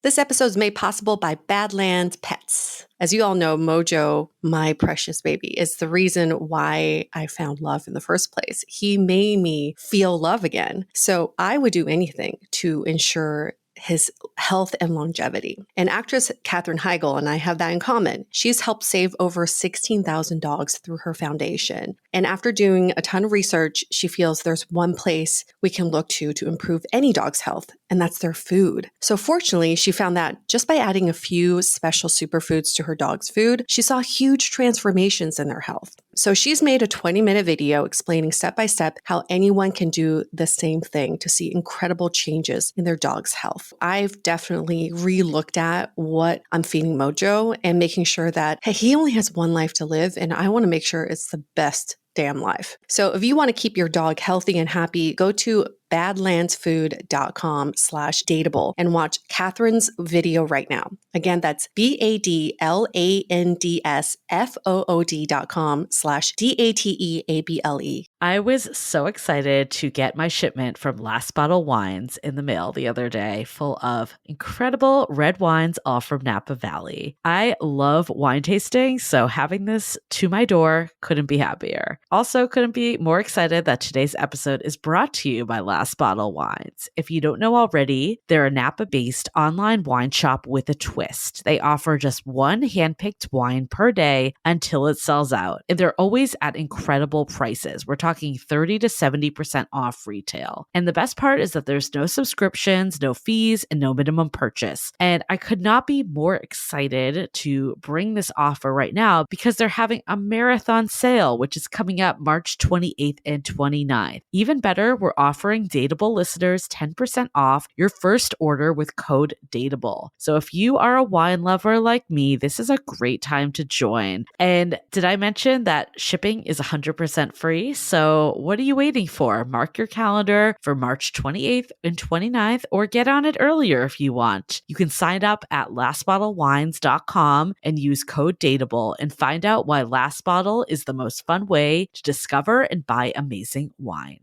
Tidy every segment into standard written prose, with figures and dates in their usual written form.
This episode is made possible by Badlands Pets. As you all know, Mojo, my precious baby, is the reason why I found love in the first place. He made me feel love again. So I would do anything to ensure his health and longevity. And actress Katherine Heigl and I have that in common. She's helped save over 16,000 dogs through her foundation. And after doing a ton of research, she feels there's one place we can look to improve any dog's health, and that's their food. So fortunately, she found that just by adding a few special superfoods to her dog's food, she saw huge transformations in their health. So she's made a 20-minute video explaining step-by-step how anyone can do the same thing to see incredible changes in their dog's health. I've definitely re-looked at what I'm feeding Mojo and making sure that, hey, he only has one life to live, and I want to make sure it's the best damn life. So if you want to keep your dog healthy and happy, go to badlandsfood.com/dateable and watch Catherine's video right now. Again, that's badlandsfood.com/dateable. I was so excited to get my shipment from Last Bottle Wines in the mail the other day, full of incredible red wines, all from Napa Valley. I love wine tasting, so having this to my door couldn't be happier. Also, couldn't be more excited that today's episode is brought to you by Last Bottle Wines. If you don't know already, they're a Napa-based online wine shop with a twist. They offer just one handpicked wine per day until it sells out, and they're always at incredible prices. We're talking 30 to 70% off retail. And the best part is that there's no subscriptions, no fees, and no minimum purchase. And I could not be more excited to bring this offer right now because they're having a marathon sale, which is coming up March 28th and 29th. Even better, we're offering DATEABLE listeners 10% off your first order with code DATEABLE. So if you are a wine lover like me, this is a great time to join. And did I mention that shipping is 100% free? So what are you waiting for? Mark your calendar for March 28th and 29th, or get on it earlier if you want. You can sign up at lastbottlewines.com and use code DATEABLE and find out why Last Bottle is the most fun way to discover and buy amazing wine.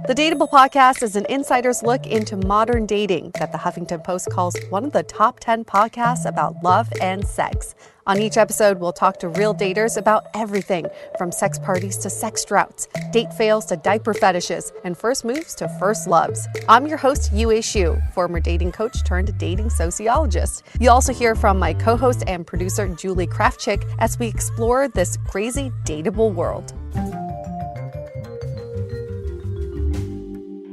The Dateable podcast is an insider's look into modern dating that the Huffington Post calls one of the top 10 podcasts about love and sex. On each episode, we'll talk to real daters about everything from sex parties to sex droughts, date fails to diaper fetishes, and first moves to first loves. I'm your host, Yue Xu, former dating coach turned dating sociologist. You'll also hear from my co-host and producer, Julie Krafchick, as we explore this crazy dateable world.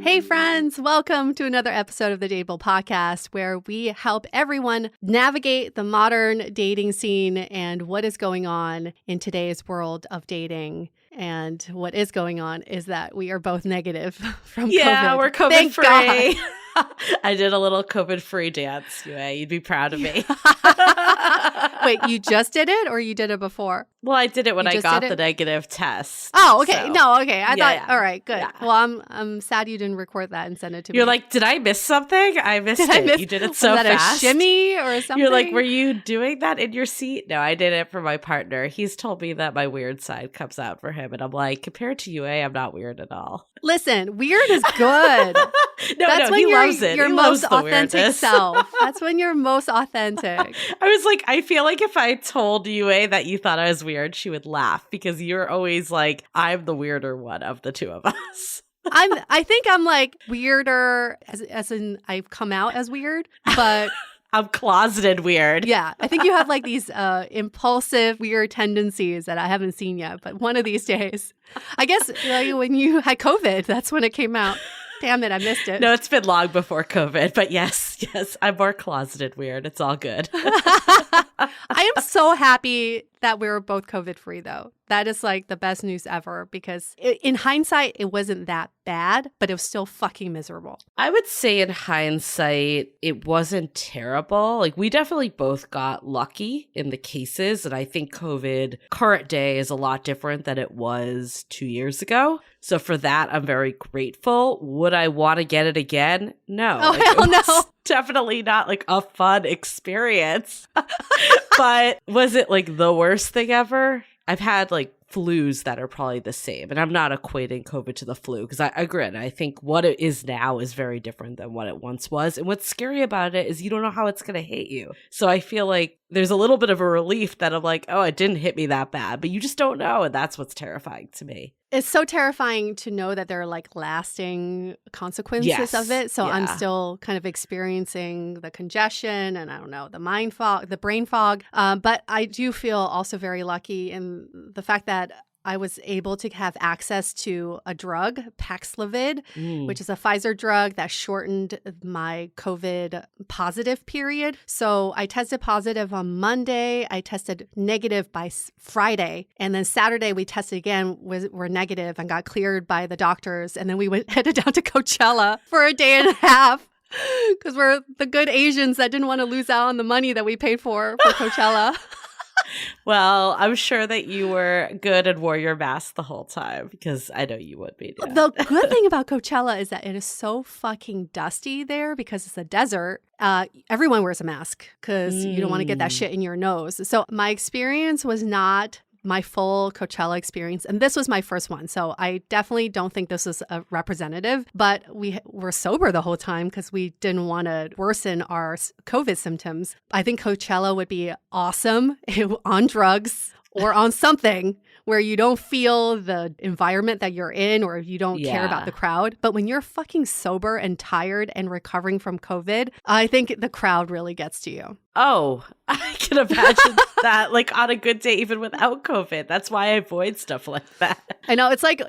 Hey friends, welcome to another episode of the Dateable podcast, where we help everyone navigate the modern dating scene and what is going on in today's world of dating. And what is going on is that we are both negative from COVID. Yeah, we're Thank COVID-free. God. I did a little COVID-free dance. You'd be proud of me. Wait, you just did it or you did it before? Well, I did it when I got the negative test. Oh, okay. So. No, okay. I thought, yeah. All right, good. Yeah. Well, I'm sad you didn't record that and send it to me. You're like, did I miss something? I missed it. You did it so was that fast. A shimmy or something? You're like, were you doing that in your seat? No, I did it for my partner. He's told me that my weird side comes out for him. And I'm like, compared to UA, I'm not weird at all. Listen, weird is good. That's when he you're loves it. Your he most loves the authentic weirdness. self. That's when you're most authentic. I was like, I feel like if I told UA that you thought I was weird, she would laugh because you're always like, I'm the weirder one of the two of us. I think I'm like weirder as in I've come out as weird, but I'm closeted weird. Yeah. I think you have like these impulsive, weird tendencies that I haven't seen yet. But one of these days, I guess like, when you had COVID, that's when it came out. Damn it, I missed it. No, it's been long before COVID. But yes, I'm more closeted weird. It's all good. I am so happy that we were both COVID-free, though. That is like the best news ever because in hindsight, it wasn't that bad, but it was still fucking miserable. I would say in hindsight, it wasn't terrible. Like we definitely both got lucky in the cases. And I think COVID current day is a lot different than it was 2 years ago. So for that, I'm very grateful. Would I want to get it again? No. Oh, hell no. Definitely not like a fun experience. But was it like the worst thing ever? I've had like flus that are probably the same. And I'm not equating COVID to the flu because I agree. I think what it is now is very different than what it once was. And what's scary about it is you don't know how it's going to hit you. So I feel like there's a little bit of a relief that I'm like, oh, it didn't hit me that bad, but you just don't know. And that's what's terrifying to me. It's so terrifying to know that there are like lasting consequences of it. So I'm still kind of experiencing the congestion and I don't know, the mind fog, the brain fog. But I do feel also very lucky in the fact that I was able to have access to a drug, Paxlovid, which is a Pfizer drug that shortened my COVID positive period. So I tested positive on Monday. I tested negative by Friday. And then Saturday we tested again, were negative and got cleared by the doctors. And then we headed down to Coachella for a day and a half. Because we're the good Asians that didn't want to lose out on the money that we paid for Coachella. Well, I'm sure that you were good and wore your mask the whole time because I know you would be. Yeah. The good thing about Coachella is that it is so fucking dusty there because it's a desert. Everyone wears a mask because you don't want to get that shit in your nose. So my experience was not my full Coachella experience. And this was my first one. So I definitely don't think this is a representative, but we were sober the whole time because we didn't want to worsen our COVID symptoms. I think Coachella would be awesome on drugs or on something where you don't feel the environment that you're in or you don't care about the crowd. But when you're fucking sober and tired and recovering from COVID, I think the crowd really gets to you. Oh, I can imagine that, like on a good day, even without COVID. That's why I avoid stuff like that. I know. It's like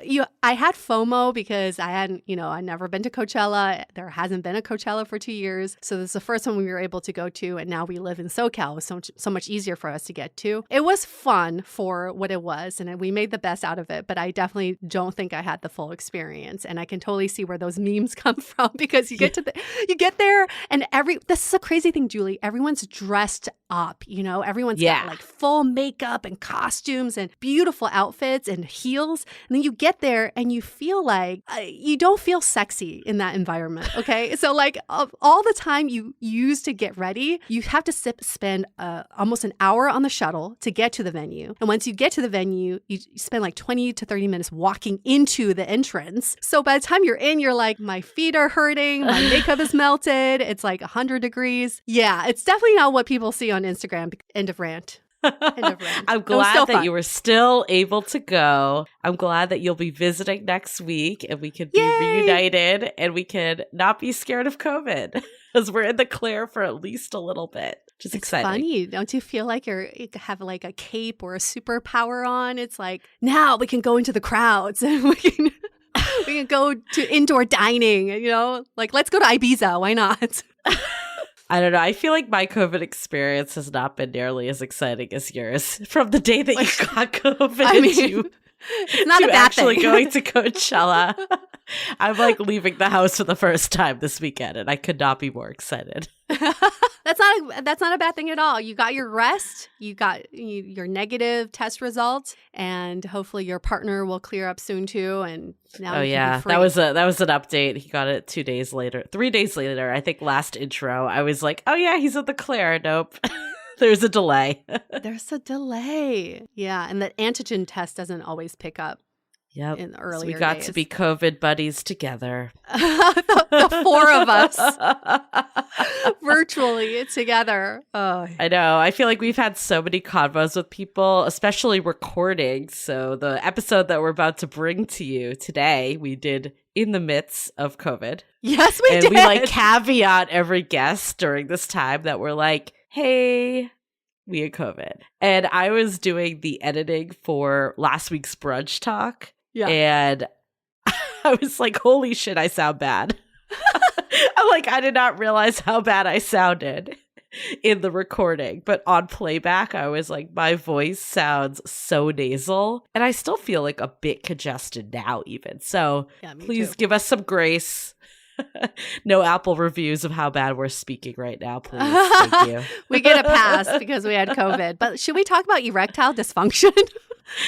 I had FOMO because I hadn't, I'd never been to Coachella. There hasn't been a Coachella for 2 years. So this is the first one we were able to go to. And now we live in SoCal. It was so much easier for us to get to. It was fun for what it was. And we made the best out of it. But I definitely don't think I had the full experience. And I can totally see where those memes come from because you get you get there and this is a crazy thing, Julie. Everyone's dressed up, everyone's got like full makeup and costumes and beautiful outfits and heels. And then you get there and you feel like you don't feel sexy in that environment. Okay. So like all the time you use to get ready, you have to spend almost an hour on the shuttle to get to the venue. And once you get to the venue, you spend like 20 to 30 minutes walking into the entrance. So by the time you're in, you're like, my feet are hurting. My makeup is melted. It's like 100 degrees. Yeah. It's definitely not what people see on Instagram. End of rant. I'm glad that you were still able to go. I'm glad that you'll be visiting next week and we could be reunited and we could not be scared of COVID because we're in the clear for at least a little bit. Just exciting. Funny. Don't you feel like you have like a cape or a superpower on? It's like, now we can go into the crowds and we can go to indoor dining, like let's go to Ibiza. Why not? I don't know. I feel like my COVID experience has not been nearly as exciting as yours. From the day that you got COVID it's not a bad actually thing. Going to Coachella. I'm like leaving the house for the first time this weekend, and I could not be more excited. That's not a bad thing at all. You got your rest, you got your negative test results, and hopefully your partner will clear up soon too. And now you can be free. that was an update. He got it 3 days later. I think last intro, I was like, oh yeah, he's at the clear. Nope. There's a delay. There's a delay. Yeah, and the antigen test doesn't always pick up. Yep. In the earlier so we got days. to be COVID buddies together. the four of us virtually together. Oh. I know. I feel like we've had so many convos with people, especially recordings. So the episode that we're about to bring to you today, we did in the midst of COVID. Yes, we did. And we like caveat every guest during this time that we're like, hey, we had COVID. And I was doing the editing for last week's brunch talk. Yeah. And I was like, holy shit, I sound bad. I'm like, I did not realize how bad I sounded in the recording. But on playback, I was like, my voice sounds so nasal. And I still feel like a bit congested now even. So please give us some grace. No Apple reviews of how bad we're speaking right now, please. Thank you. We get a pass because we had COVID. But should we talk about erectile dysfunction?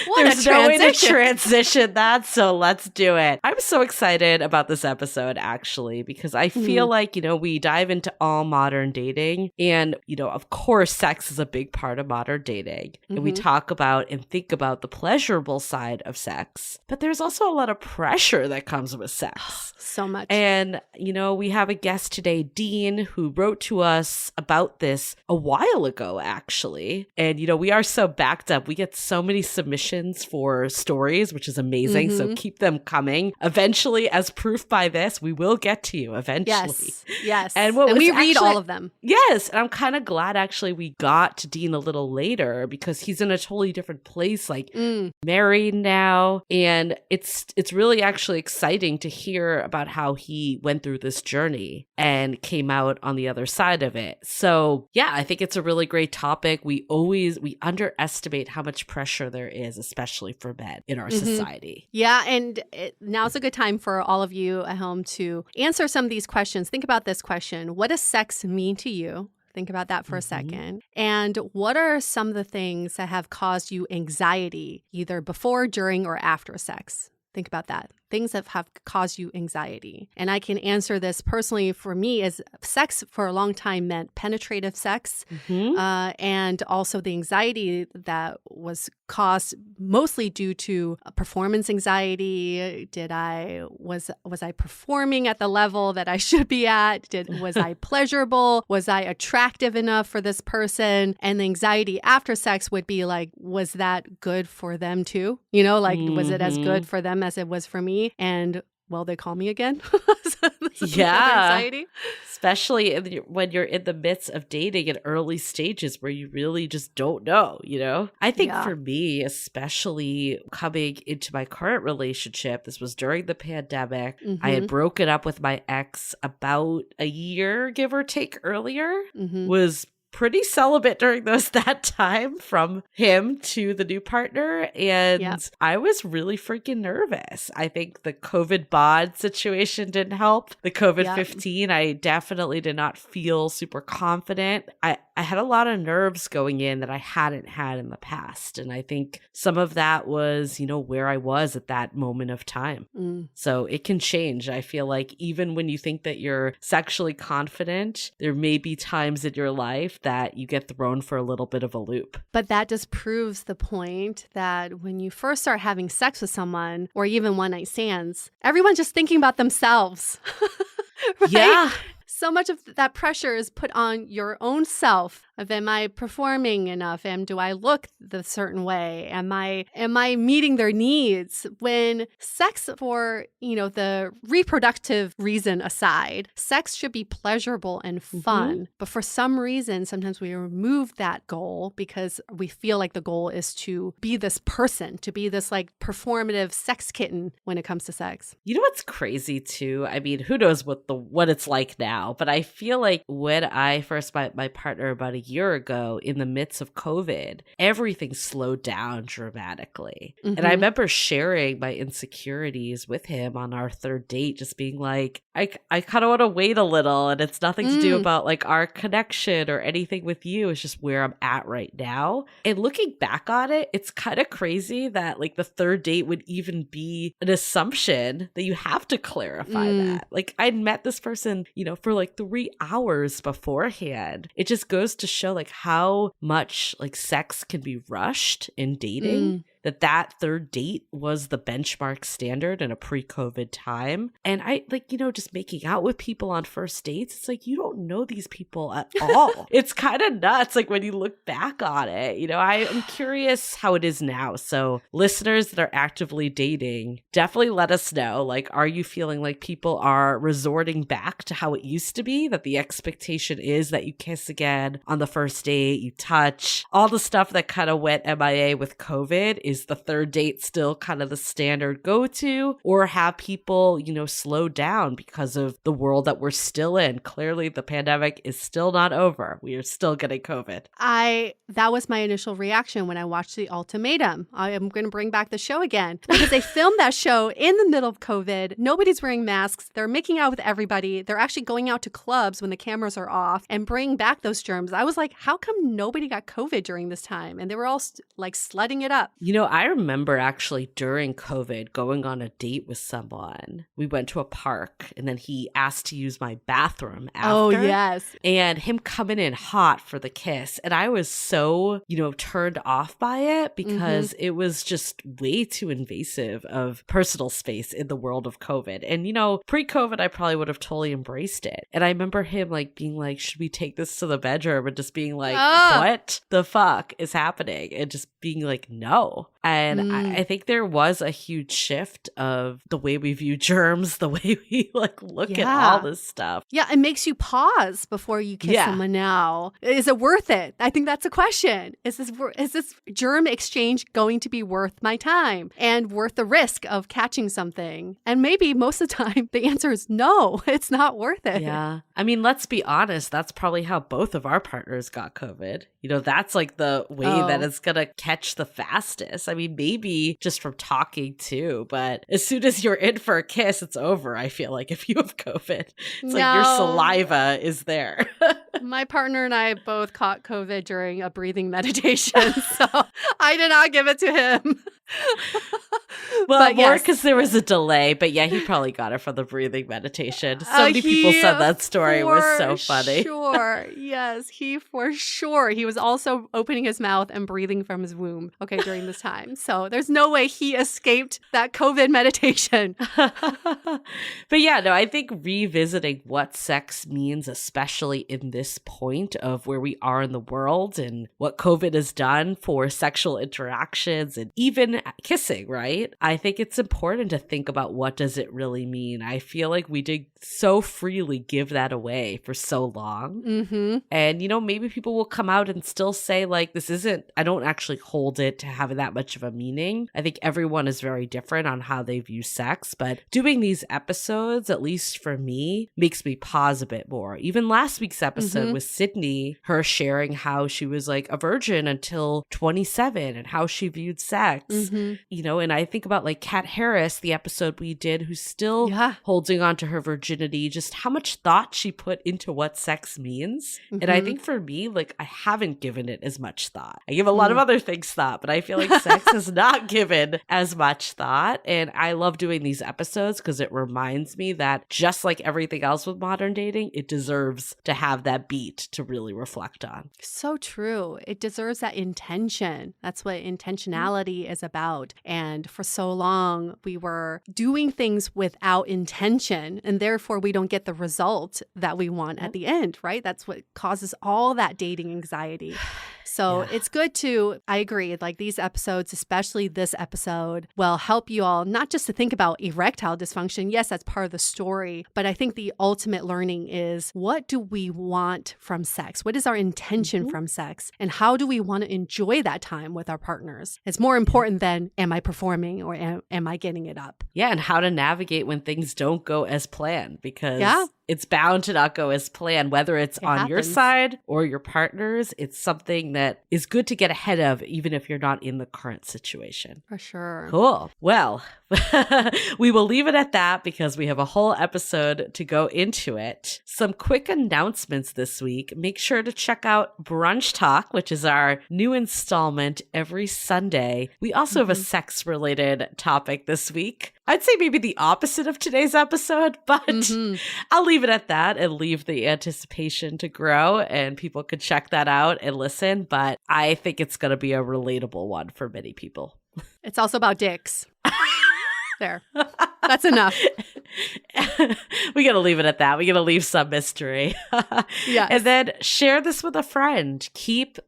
What There's a no way to transition. transition that, so let's do it. I'm so excited about this episode, actually, because I feel like, we dive into all modern dating. And, of course, sex is a big part of modern dating. And we talk about and think about the pleasurable side of sex. But there's also a lot of pressure that comes with sex. So much. And, we have a guest today, Dean, who wrote to us about this a while ago, actually. And, we are so backed up. We get so many submissions for stories, which is amazing. So keep them coming. Eventually, as proof by this, we will get to you eventually. Yes. And we read all of them. Yes. And I'm kind of glad, actually, we got to Dean a little later because he's in a totally different place, like married now. And it's really actually exciting to hear about how he went through this journey and came out on the other side of it. So yeah, I think it's a really great topic. We underestimate how much pressure there is, especially for men in our society. Yeah. And now's a good time for all of you at home to answer some of these questions. Think about this question. What does sex mean to you? Think about that for a second. And what are some of the things that have caused you anxiety, either before, during, or after sex? Think about that. Things that have caused you anxiety. And I can answer this personally. For me, as sex for a long time meant penetrative sex, and also the anxiety that was caused mostly due to performance anxiety. Was I performing at the level that I should be at? Was I pleasurable? Was I attractive enough for this person? And the anxiety after sex would be like, was that good for them too? Was it as good for them as it was for me? And will they call me again? Anxiety. Especially when you're in the midst of dating in early stages where you really just don't know, I think for me, especially coming into my current relationship, this was during the pandemic. I had broken up with my ex about a year, give or take, earlier. Was pretty celibate during that time from him to the new partner. And I was really freaking nervous. I think the COVID bod situation didn't help. The COVID-15, I definitely did not feel super confident. I had a lot of nerves going in that I hadn't had in the past. And I think some of that was, where I was at that moment of time. So it can change. I feel like even when you think that you're sexually confident, there may be times in your life that you get thrown for a little bit of a loop. But that just proves the point that when you first start having sex with someone, or even one night stands, everyone's just thinking about themselves. Right? Yeah. So much of that pressure is put on your own self. Of, am I performing enough? Do I look the certain way? Am I meeting their needs? When sex, for the reproductive reason aside, sex should be pleasurable and fun. But for some reason, sometimes we remove that goal because we feel like the goal is to be this person, to be this like performative sex kitten when it comes to sex. You know what's crazy too? I mean, who knows what it's like now? But I feel like when I first met my partner about a year ago in the midst of COVID, everything slowed down dramatically. And I remember sharing my insecurities with him on our third date, just being like, I kind of want to wait a little, and it's nothing to do about like our connection or anything with you. It's just where I'm at right now. And looking back on it, it's kind of crazy that like the third date would even be an assumption that you have to clarify that. Like I'd met this person, for like 3 hours beforehand. It just goes to show like how much like sex can be rushed in dating. That third date was the benchmark standard in a pre-COVID time. And I like, just making out with people on first dates, it's like, you don't know these people at all. It's kind of nuts. Like when you look back on it, I'm curious how it is now. So listeners that are actively dating, definitely let us know. Like, are you feeling like people are resorting back to how it used to be? That the expectation is that you kiss again on the first date, you touch, all the stuff that kind of went MIA with COVID. Is the third date still kind of the standard go-to, or have people, slow down because of the world that we're still in? Clearly, the pandemic is still not over. We are still getting COVID. That was my initial reaction when I watched The Ultimatum. I am going to bring back the show again because they filmed that show in the middle of COVID. Nobody's wearing masks. They're making out with everybody. They're actually going out to clubs when the cameras are off and bringing back those germs. I was like, how come nobody got COVID during this time? And they were all like sledding it up. I remember actually during COVID going on a date with someone. We went to a park and then he asked to use my bathroom after. Oh, yes. And him coming in hot for the kiss. And I was so, turned off by it because it was just way too invasive of personal space in the world of COVID. And, pre-COVID, I probably would have totally embraced it. And I remember him being like, should we take this to the bedroom? And just being like, what the fuck is happening? And just being like, no. And I think there was a huge shift of the way we view germs, the way we look at all this stuff. Yeah, it makes you pause before you kiss someone now. Is it worth it? I think that's a question. Is this germ exchange going to be worth my time and worth the risk of catching something? And maybe most of the time the answer is no, it's not worth it. Yeah. I mean, let's be honest. That's probably how both of our partners got COVID. That's the way that it's going to catch the fastest. I mean, maybe just from talking too, but as soon as you're in for a kiss, it's over. I feel like if you have COVID, it's like your saliva is there. My partner and I both caught COVID during a breathing meditation, so I did not give it to him. Well, more because there was a delay, but yeah, he probably got it from the breathing meditation. So many people said that story was so funny. Sure, yes, he was also opening his mouth and breathing from his womb, during this time. So there's no way he escaped that COVID meditation. But yeah, no, I think revisiting what sex means, especially in this point of where we are in the world and what COVID has done for sexual interactions and even kissing, right? I think it's important to think about what does it really mean. I feel like we did so freely give that away for so long. Mm-hmm. And, maybe people will come out and still say I don't actually hold it to have that much of a meaning. I think everyone is very different on how they view sex, but doing these episodes, at least for me, makes me pause a bit more. Even last week's episode with Sydney, her sharing how she was a virgin until 27 and how she viewed sex, and I think about Kat Harris, the episode we did, who's still holding on to her virginity, just how much thought she put into what sex means. And I think for me, I haven't given it as much thought. I give a lot of other things thought, but I feel like sex is not given as much thought. And I love doing these episodes because it reminds me that just like everything else with modern dating, it deserves to have that beat to really reflect on. So true. It deserves that intention. That's what intentionality is about. And for so long, we were doing things without intention, and therefore we don't get the result that we want at the end, right? That's what causes all that dating anxiety. So it's good to, I agree, these episodes, especially this episode, will help you all not just to think about erectile dysfunction. Yes, that's part of the story. But I think the ultimate learning is, what do we want from sex? What is our intention from sex? And how do we want to enjoy that time with our partners? It's more important than, am I performing or am I getting it up? Yeah, and how to navigate when things don't go as planned, because it's bound to not go as planned, whether it's on your side or your partner's. It's something that is good to get ahead of, even if you're not in the current situation. For sure. Cool. Well, we will leave it at that because we have a whole episode to go into it. Some quick announcements this week. Make sure to check out Brunch Talk, which is our new installment every Sunday. We also have a sex-related topic this week. I'd say maybe the opposite of today's episode, but I'll leave it at that and leave the anticipation to grow, and people could check that out and listen. But I think it's going to be a relatable one for many people. It's also about dicks. There. That's enough. We got to leave it at that. We got to leave some mystery. Yes. And then share this with a friend.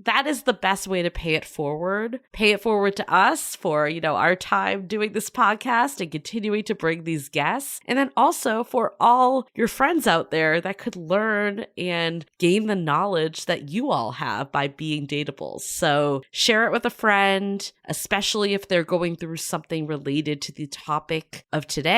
That is the best way to pay it forward. Pay it forward to us for, our time doing this podcast and continuing to bring these guests. And then also for all your friends out there that could learn and gain the knowledge that you all have by being dateables. So share it with a friend, especially if they're going through something related to the topic of today.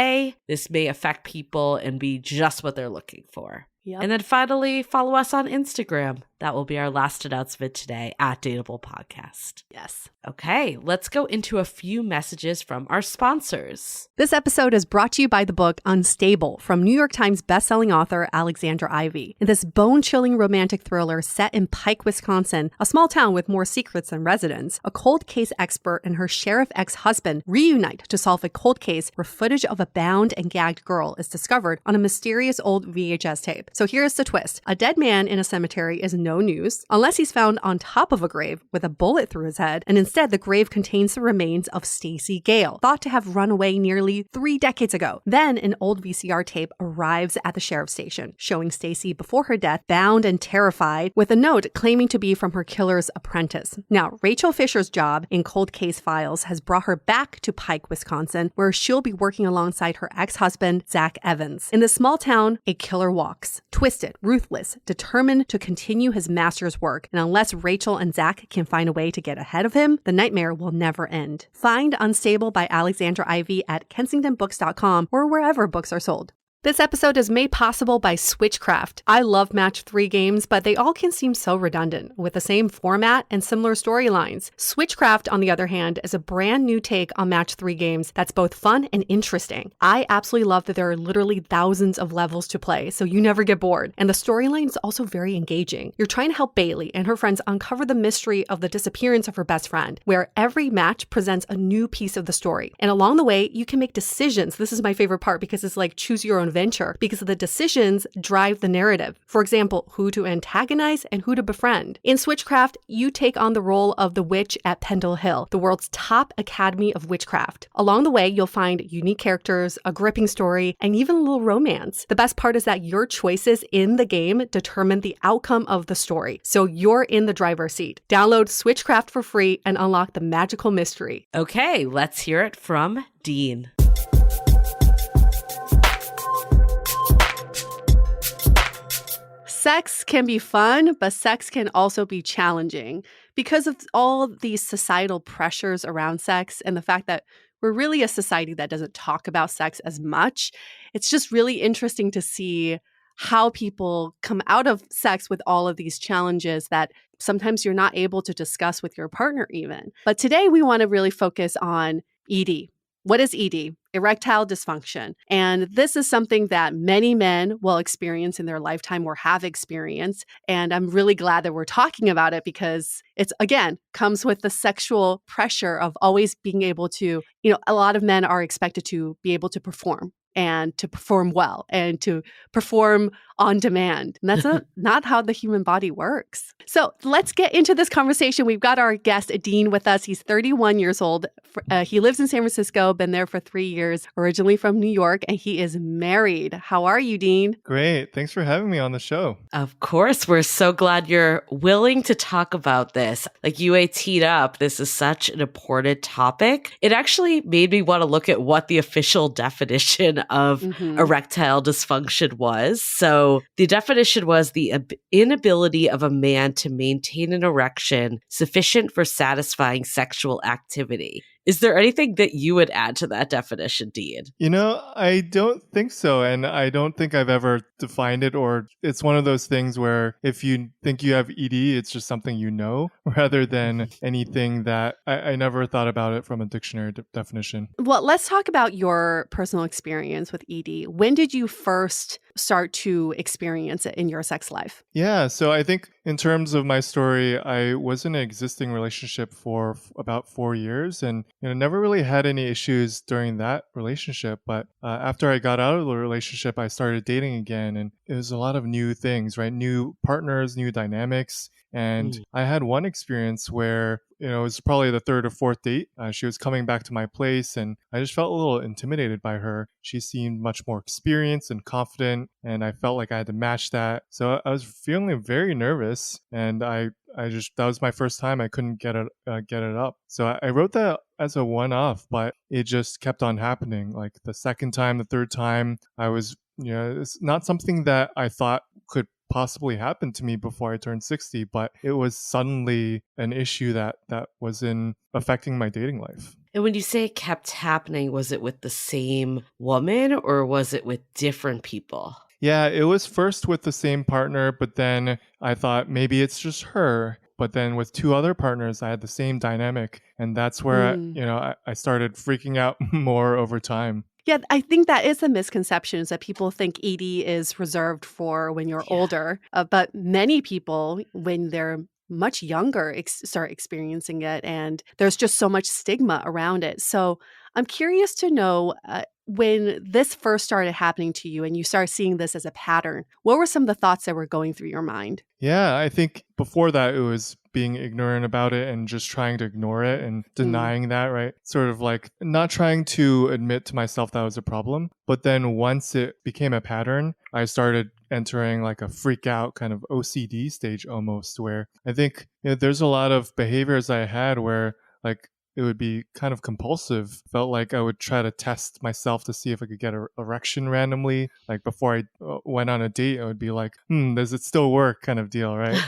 This may affect people and be just what they're looking for. Yep. And then finally, follow us on Instagram. That will be our last announcement today at Dateable Podcast. Yes. Okay, let's go into a few messages from our sponsors. This episode is brought to you by the book Unstable from New York Times bestselling author Alexandra Ivy. In this bone-chilling romantic thriller set in Pike, Wisconsin, a small town with more secrets than residents, a cold case expert and her sheriff ex-husband reunite to solve a cold case where footage of a bound and gagged girl is discovered on a mysterious old VHS tape. So here's the twist. A dead man in a cemetery is no news unless he's found on top of a grave with a bullet through his head, and instead the grave contains the remains of Stacy Gale, thought to have run away nearly 3 decades ago. Then an old VCR tape arrives at the sheriff's station, showing Stacy before her death, bound and terrified, with a note claiming to be from her killer's apprentice. Now, Rachel Fisher's job in Cold Case Files has brought her back to Pike, Wisconsin, where she'll be working alongside her ex-husband, Zach Evans. In this small town, a killer walks, twisted, ruthless, determined to continue his master's work, and unless Rachel and Zach can find a way to get ahead of him, the nightmare will never end. Find Unstable by Alexandra Ivy at kensingtonbooks.com or wherever books are sold. This episode is made possible by Switchcraft. I love Match 3 games, but they all can seem so redundant with the same format and similar storylines. Switchcraft, on the other hand, is a brand new take on Match 3 games that's both fun and interesting. I absolutely love that there are literally thousands of levels to play, so you never get bored. And the storyline is also very engaging. You're trying to help Bailey and her friends uncover the mystery of the disappearance of her best friend, where every match presents a new piece of the story. And along the way, you can make decisions. This is my favorite part because it's like choose your own adventure, because the decisions drive the narrative. For example, who to antagonize and who to befriend. In Switchcraft, you take on the role of the witch at Pendle Hill, the world's top academy of witchcraft. Along the way, you'll find unique characters, a gripping story, and even a little romance. The best part is that your choices in the game determine the outcome of the story, so you're in the driver's seat. Download Switchcraft for free and unlock the magical mystery. Okay, let's hear it from Dean. Sex can be fun, but sex can also be challenging because of all these societal pressures around sex and the fact that we're really a society that doesn't talk about sex as much. It's just really interesting to see how people come out of sex with all of these challenges that sometimes you're not able to discuss with your partner even. But today we want to really focus on ED. What is ED? Erectile dysfunction. And this is something that many men will experience in their lifetime or have experienced. And I'm really glad that we're talking about it because it's, again, comes with the sexual pressure of always being able to, a lot of men are expected to be able to perform and to perform well and to perform on demand. And that's not how the human body works. So let's get into this conversation. We've got our guest, Dean, with us. He's 31 years old. He lives in San Francisco, been there for 3 years, originally from New York, and he is married. How are you, Dean? Great. Thanks for having me on the show. Of course. We're so glad you're willing to talk about this. Like you teed up, this is such an important topic. It actually made me want to look at what the official definition of erectile dysfunction was. So the definition was the inability of a man to maintain an erection sufficient for satisfying sexual activity. Is there anything that you would add to that definition, Dean? I don't think so. And I don't think I've ever defined it, or it's one of those things where if you think you have ED, it's just something rather than anything that I never thought about it from a dictionary definition. Well, let's talk about your personal experience with ED. When did you first start to experience it in your sex life? Yeah, so I think in terms of my story, I was in an existing relationship for about 4 years and never really had any issues during that relationship. But after I got out of the relationship, I started dating again, and it was a lot of new things, right? New partners, new dynamics. And I had one experience where, it was probably the third or fourth date. She was coming back to my place and I just felt a little intimidated by her. She seemed much more experienced and confident, and I felt like I had to match that. So I was feeling very nervous, and that was my first time. I couldn't get it up. So I wrote that as a one-off, but it just kept on happening. Like the second time, the third time, I was, it's not something that I thought could possibly happened to me before I turned 60, but it was suddenly an issue that was affecting my dating life. And when you say it kept happening, was it with the same woman or was it with different people? Yeah, it was first with the same partner, but then I thought maybe it's just her. But then with two other partners, I had the same dynamic. And that's where, I started freaking out more over time. Yeah, I think that is a misconception is that people think ED is reserved for when you're older. But many people, when they're much younger, start experiencing it. And there's just so much stigma around it. So I'm curious to know when this first started happening to you and you started seeing this as a pattern, what were some of the thoughts that were going through your mind? Yeah, I think before that, it was being ignorant about it and just trying to ignore it and denying that, right? Sort of like not trying to admit to myself that was a problem. But then once it became a pattern, I started entering like a freak out kind of OCD stage almost, where I think there's a lot of behaviors I had where like it would be kind of compulsive. Felt like I would try to test myself to see if I could get an erection randomly. Like before I went on a date, I would be like, does it still work kind of deal, right?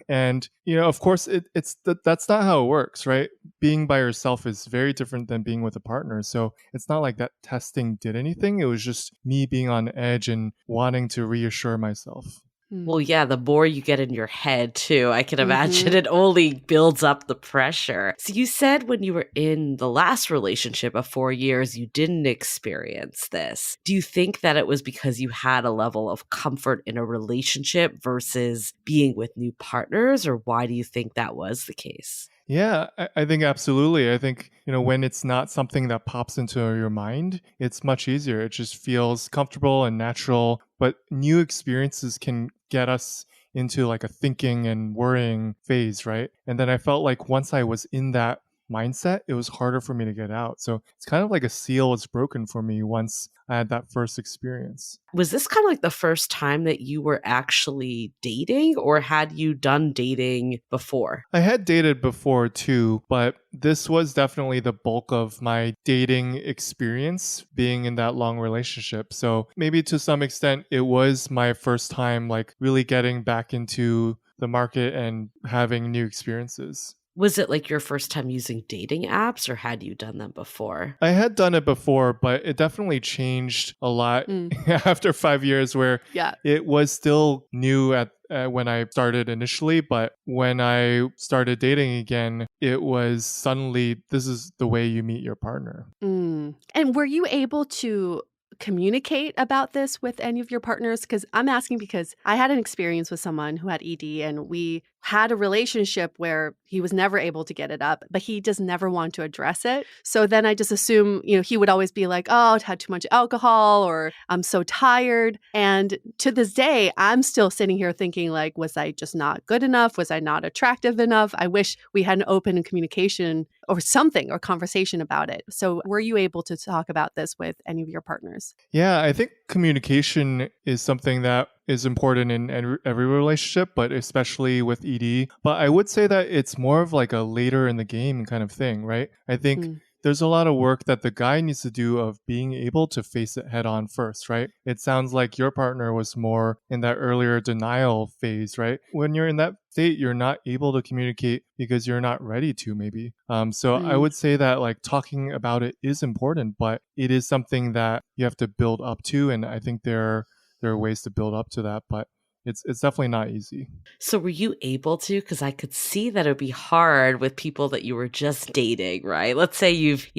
And, of course, that's not how it works, right? Being by yourself is very different than being with a partner. So it's not like that testing did anything. It was just me being on edge and wanting to reassure myself. Well, yeah, the more you get in your head, too, I can imagine it only builds up the pressure. So you said when you were in the last relationship of 4 years, you didn't experience this. Do you think that it was because you had a level of comfort in a relationship versus being with new partners, or why do you think that was the case? Yeah, I think absolutely. I think, when it's not something that pops into your mind, it's much easier. It just feels comfortable and natural. But new experiences can get us into like a thinking and worrying phase, right? And then I felt like once I was in that mindset, it was harder for me to get out. So it's kind of like a seal was broken for me once I had that first experience. Was this kind of like the first time that you were actually dating, or had you done dating before? I had dated before too, but this was definitely the bulk of my dating experience being in that long relationship. So maybe to some extent, it was my first time like really getting back into the market and having new experiences. Was it like your first time using dating apps, or had you done them before? I had done it before, but it definitely changed a lot after 5 years where it was still new at when I started initially. But when I started dating again, it was suddenly, this is the way you meet your partner. And were you able to communicate about this with any of your partners? Because I'm asking because I had an experience with someone who had ED and we had a relationship where he was never able to get it up, but he just never wanted to address it. So then I just assume, he would always be like, oh, I had too much alcohol or I'm so tired. And to this day, I'm still sitting here thinking like, was I just not good enough? Was I not attractive enough? I wish we had an open communication or something or conversation about it. So were you able to talk about this with any of your partners? Yeah, I think communication is something that is important in every relationship, but especially with ED. But I would say that it's more of like a later in the game kind of thing, right? I think there's a lot of work that the guy needs to do of being able to face it head on first, right? It sounds like your partner was more in that earlier denial phase, right? When you're in that state, you're not able to communicate because you're not ready to, maybe. So I would say that like talking about it is important, but it is something that you have to build up to. And I think there are ways to build up to that, but it's definitely not easy. So were you able to? Because I could see that it would be hard with people that you were just dating, right? Let's say you've,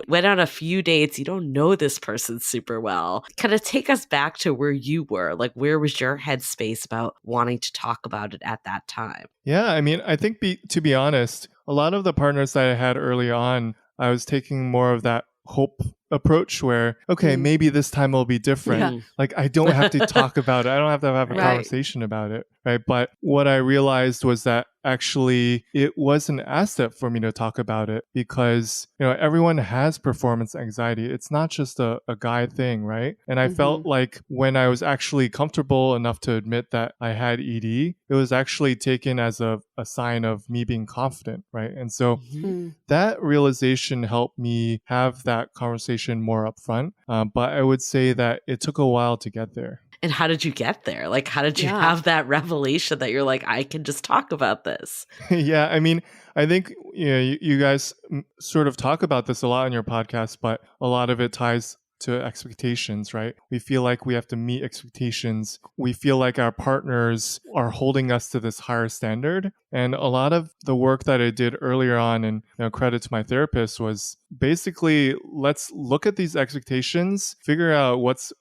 went on a few dates. You don't know this person super well. Kind of take us back to where you were. Like, where was your headspace about wanting to talk about it at that time? Yeah, I mean, I think to be honest, a lot of the partners that I had early on, I was taking more of that hope approach where, okay, maybe this time will be different. Like I don't have to talk about it. I don't have to have a conversation about it. Right. But what I realized was that actually it was an asset for me to talk about it because, everyone has performance anxiety. It's not just a guy thing. Right. And I felt like when I was actually comfortable enough to admit that I had ED, it was actually taken as a sign of me being confident. Right. And so that realization helped me have that conversation more upfront. But I would say that it took a while to get there. And how did you get there? Like, how did you have that revelation that you're like, I can just talk about this? Yeah, I mean, I think you guys sort of talk about this a lot on your podcast, but a lot of it ties to expectations, right? We feel like we have to meet expectations. We feel like our partners are holding us to this higher standard. And a lot of the work that I did earlier on, and credit to my therapist, was basically, let's look at these expectations, figure out what's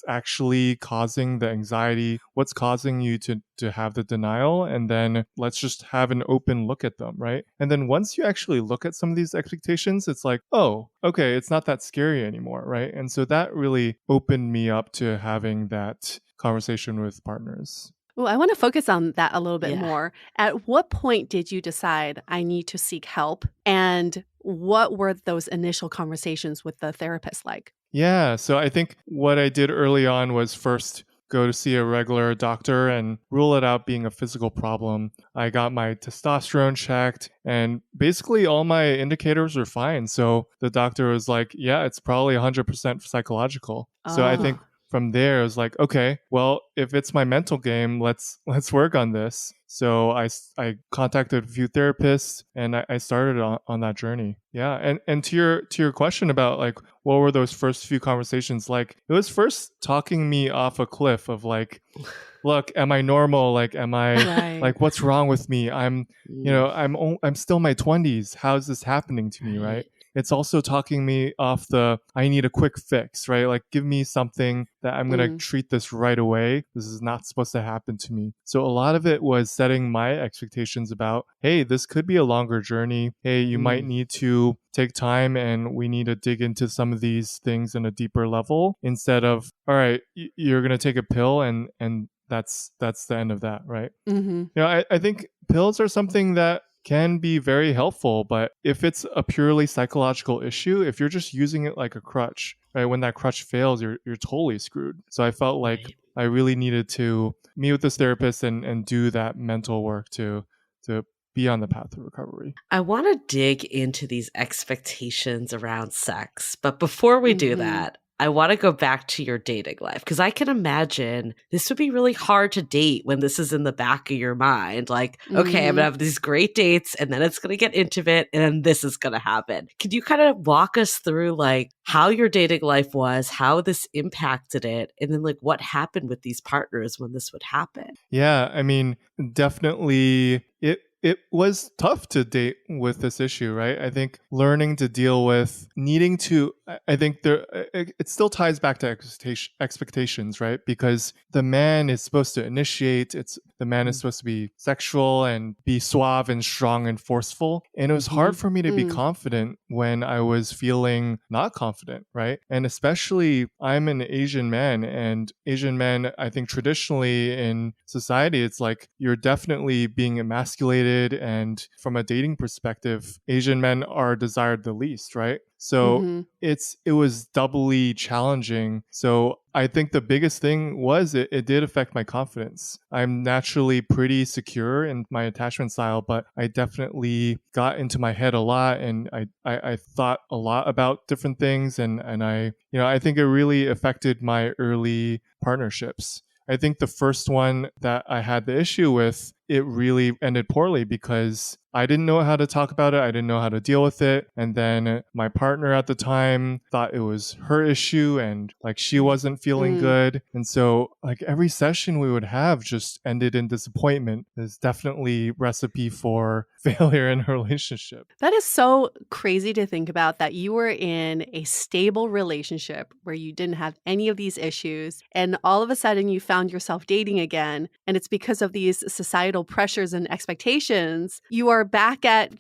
actually causing the anxiety, what's causing you to have the denial, and then let's just have an open look at them, right? And then once you actually look at some of these expectations, it's like, oh, okay, it's not that scary anymore, right? And so that really opened me up to having that conversation with partners. Well, I want to focus on that a little bit Yeah. more. At what point did you decide I need to seek help? And what were those initial conversations with the therapist like? Yeah, so I think what I did early on was first go to see a regular doctor and rule it out being a physical problem. I got my testosterone checked and basically all my indicators were fine. So the doctor was like, yeah, it's probably 100% psychological. So I think from there, it was like, okay, well, if it's my mental game, let's work on this. So I contacted a few therapists and I started on that journey. Yeah, and to your question about like what were those first few conversations like? It was first talking me off a cliff of like, look, am I normal? Like, am I like what's wrong with me? I'm still in my 20s. How's this happening to me, right? It's also talking me off the, I need a quick fix, right? Like, give me something that I'm going to treat this right away. This is not supposed to happen to me. So a lot of it was setting my expectations about, hey, this could be a longer journey. Hey, you might need to take time and we need to dig into some of these things in a deeper level instead of, all right, you're going to take a pill and that's the end of that, right? I think pills are something that can be very helpful, but if it's a purely psychological issue, if you're just using it like a crutch, right, when that crutch fails, you're totally screwed. So I felt like I really needed to meet with this therapist and do that mental work to be on the path to recovery. I want to dig into these expectations around sex, but before we do that, I want to go back to your dating life because I can imagine this would be really hard to date when this is in the back of your mind. Like, okay, I'm going to have these great dates and then it's going to get intimate and then this is going to happen. Could you kind of walk us through like how your dating life was, how this impacted it, and then like what happened with these partners when this would happen? Yeah, I mean, definitely it was tough to date with this issue, right? I think learning to deal with needing to, I think it still ties back to expectations, right? Because the man is supposed to initiate, the man is supposed to be sexual and be suave and strong and forceful. And it was hard for me to be confident when I was feeling not confident, right? And especially I'm an Asian man, and Asian men, I think traditionally in society, it's like you're definitely being emasculated, and from a dating perspective, Asian men are desired the least, right? So it was doubly challenging. So I think the biggest thing was it did affect my confidence. I'm naturally pretty secure in my attachment style, but I definitely got into my head a lot, and I thought a lot about different things, and I think it really affected my early partnerships. I think the first one that I had the issue with, it really ended poorly because I didn't know how to talk about it. I didn't know how to deal with it. And then my partner at the time thought it was her issue and like she wasn't feeling good. And so like every session we would have just ended in disappointment. Is definitely recipe for failure in a relationship. That is so crazy to think about, that you were in a stable relationship where you didn't have any of these issues. And all of a sudden you found yourself dating again. And it's because of these societal pressures and expectations. You are back at,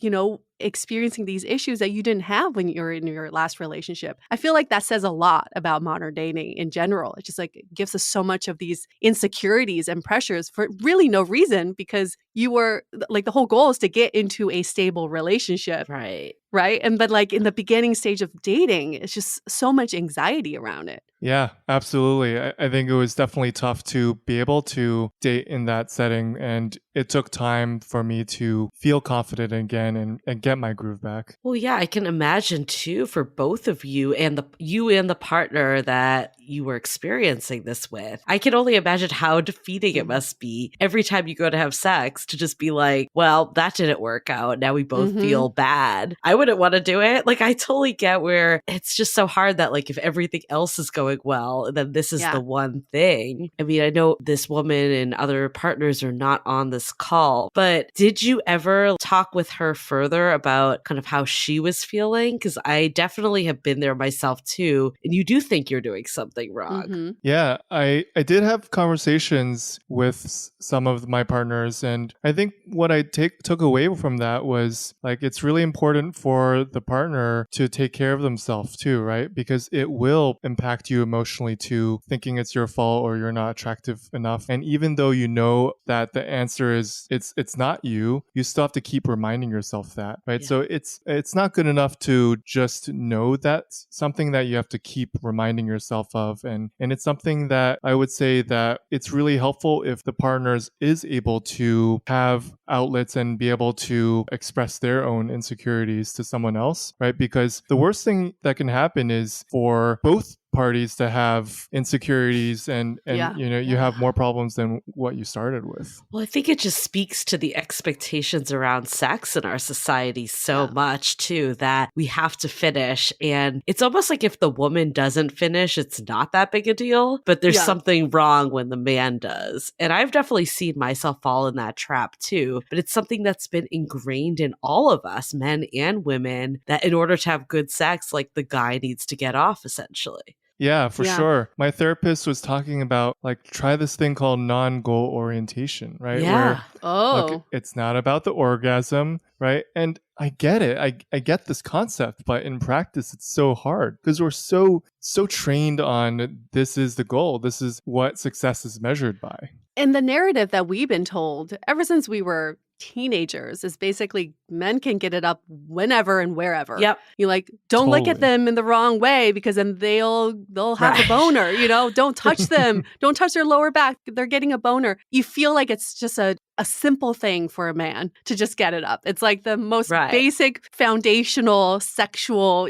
experiencing these issues that you didn't have when you were in your last relationship. I feel like that says a lot about modern dating in general. It just like gives us so much of these insecurities and pressures for really no reason, because you were like, the whole goal is to get into a stable relationship. Right. And but like in the beginning stage of dating, it's just so much anxiety around it. Yeah, absolutely. I think it was definitely tough to be able to date in that setting. And it took time for me to feel confident again and get my groove back. Well, yeah, I can imagine too for both of you and the partner that you were experiencing this with. I can only imagine how defeating it must be every time you go to have sex to just be like, well, that didn't work out. Now we both feel bad. I wouldn't want to do it. Like, I totally get where it's just so hard that, like, if everything else is going well, then this is the one thing. I mean, I know this woman and other partners are not on this call, but did you ever talk with her further about kind of how she was feeling? Because I definitely have been there myself too. And you do think you're doing something wrong. Yeah, I did have conversations with some of my partners, and I think what I took away from that was like it's really important for the partner to take care of themselves too, right? Because it will impact you emotionally too, thinking it's your fault or you're not attractive enough. And even though you know that the answer is it's not you, you still have to keep reminding yourself that, right? So it's not good enough to just know that's something that you have to keep reminding yourself of, and it's something that I would say that it's really helpful if the partners is able to have outlets and be able to express their own insecurities to someone else, right? Because the worst thing that can happen is for both parties to have insecurities and you have more problems than what you started with. Well, I think it just speaks to the expectations around sex in our society so much too, that we have to finish. And it's almost like if the woman doesn't finish, it's not that big a deal, but there's something wrong when the man does. And I've definitely seen myself fall in that trap too, but it's something that's been ingrained in all of us, men and women, that in order to have good sex, like the guy needs to get off essentially. Yeah, for sure. My therapist was talking about like try this thing called non-goal orientation, right? Yeah. Where look, it's not about the orgasm, right? And I get it. I get this concept, but in practice it's so hard because we're so trained on this is the goal. This is what success is measured by. And the narrative that we've been told ever since we were teenagers is basically men can get it up whenever and wherever. Yep. You like, don't look at them in the wrong way because then they'll have a boner, don't touch them. Don't touch their lower back. They're getting a boner. You feel like it's just a simple thing for a man to just get it up. It's like the most basic foundational sexual,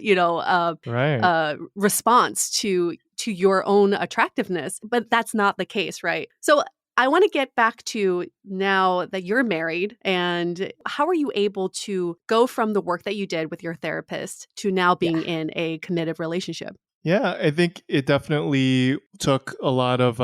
response to your own attractiveness. But that's not the case, right? So I want to get back to now that you're married, and how are you able to go from the work that you did with your therapist to now being in a committed relationship? Yeah, I think it definitely took a lot of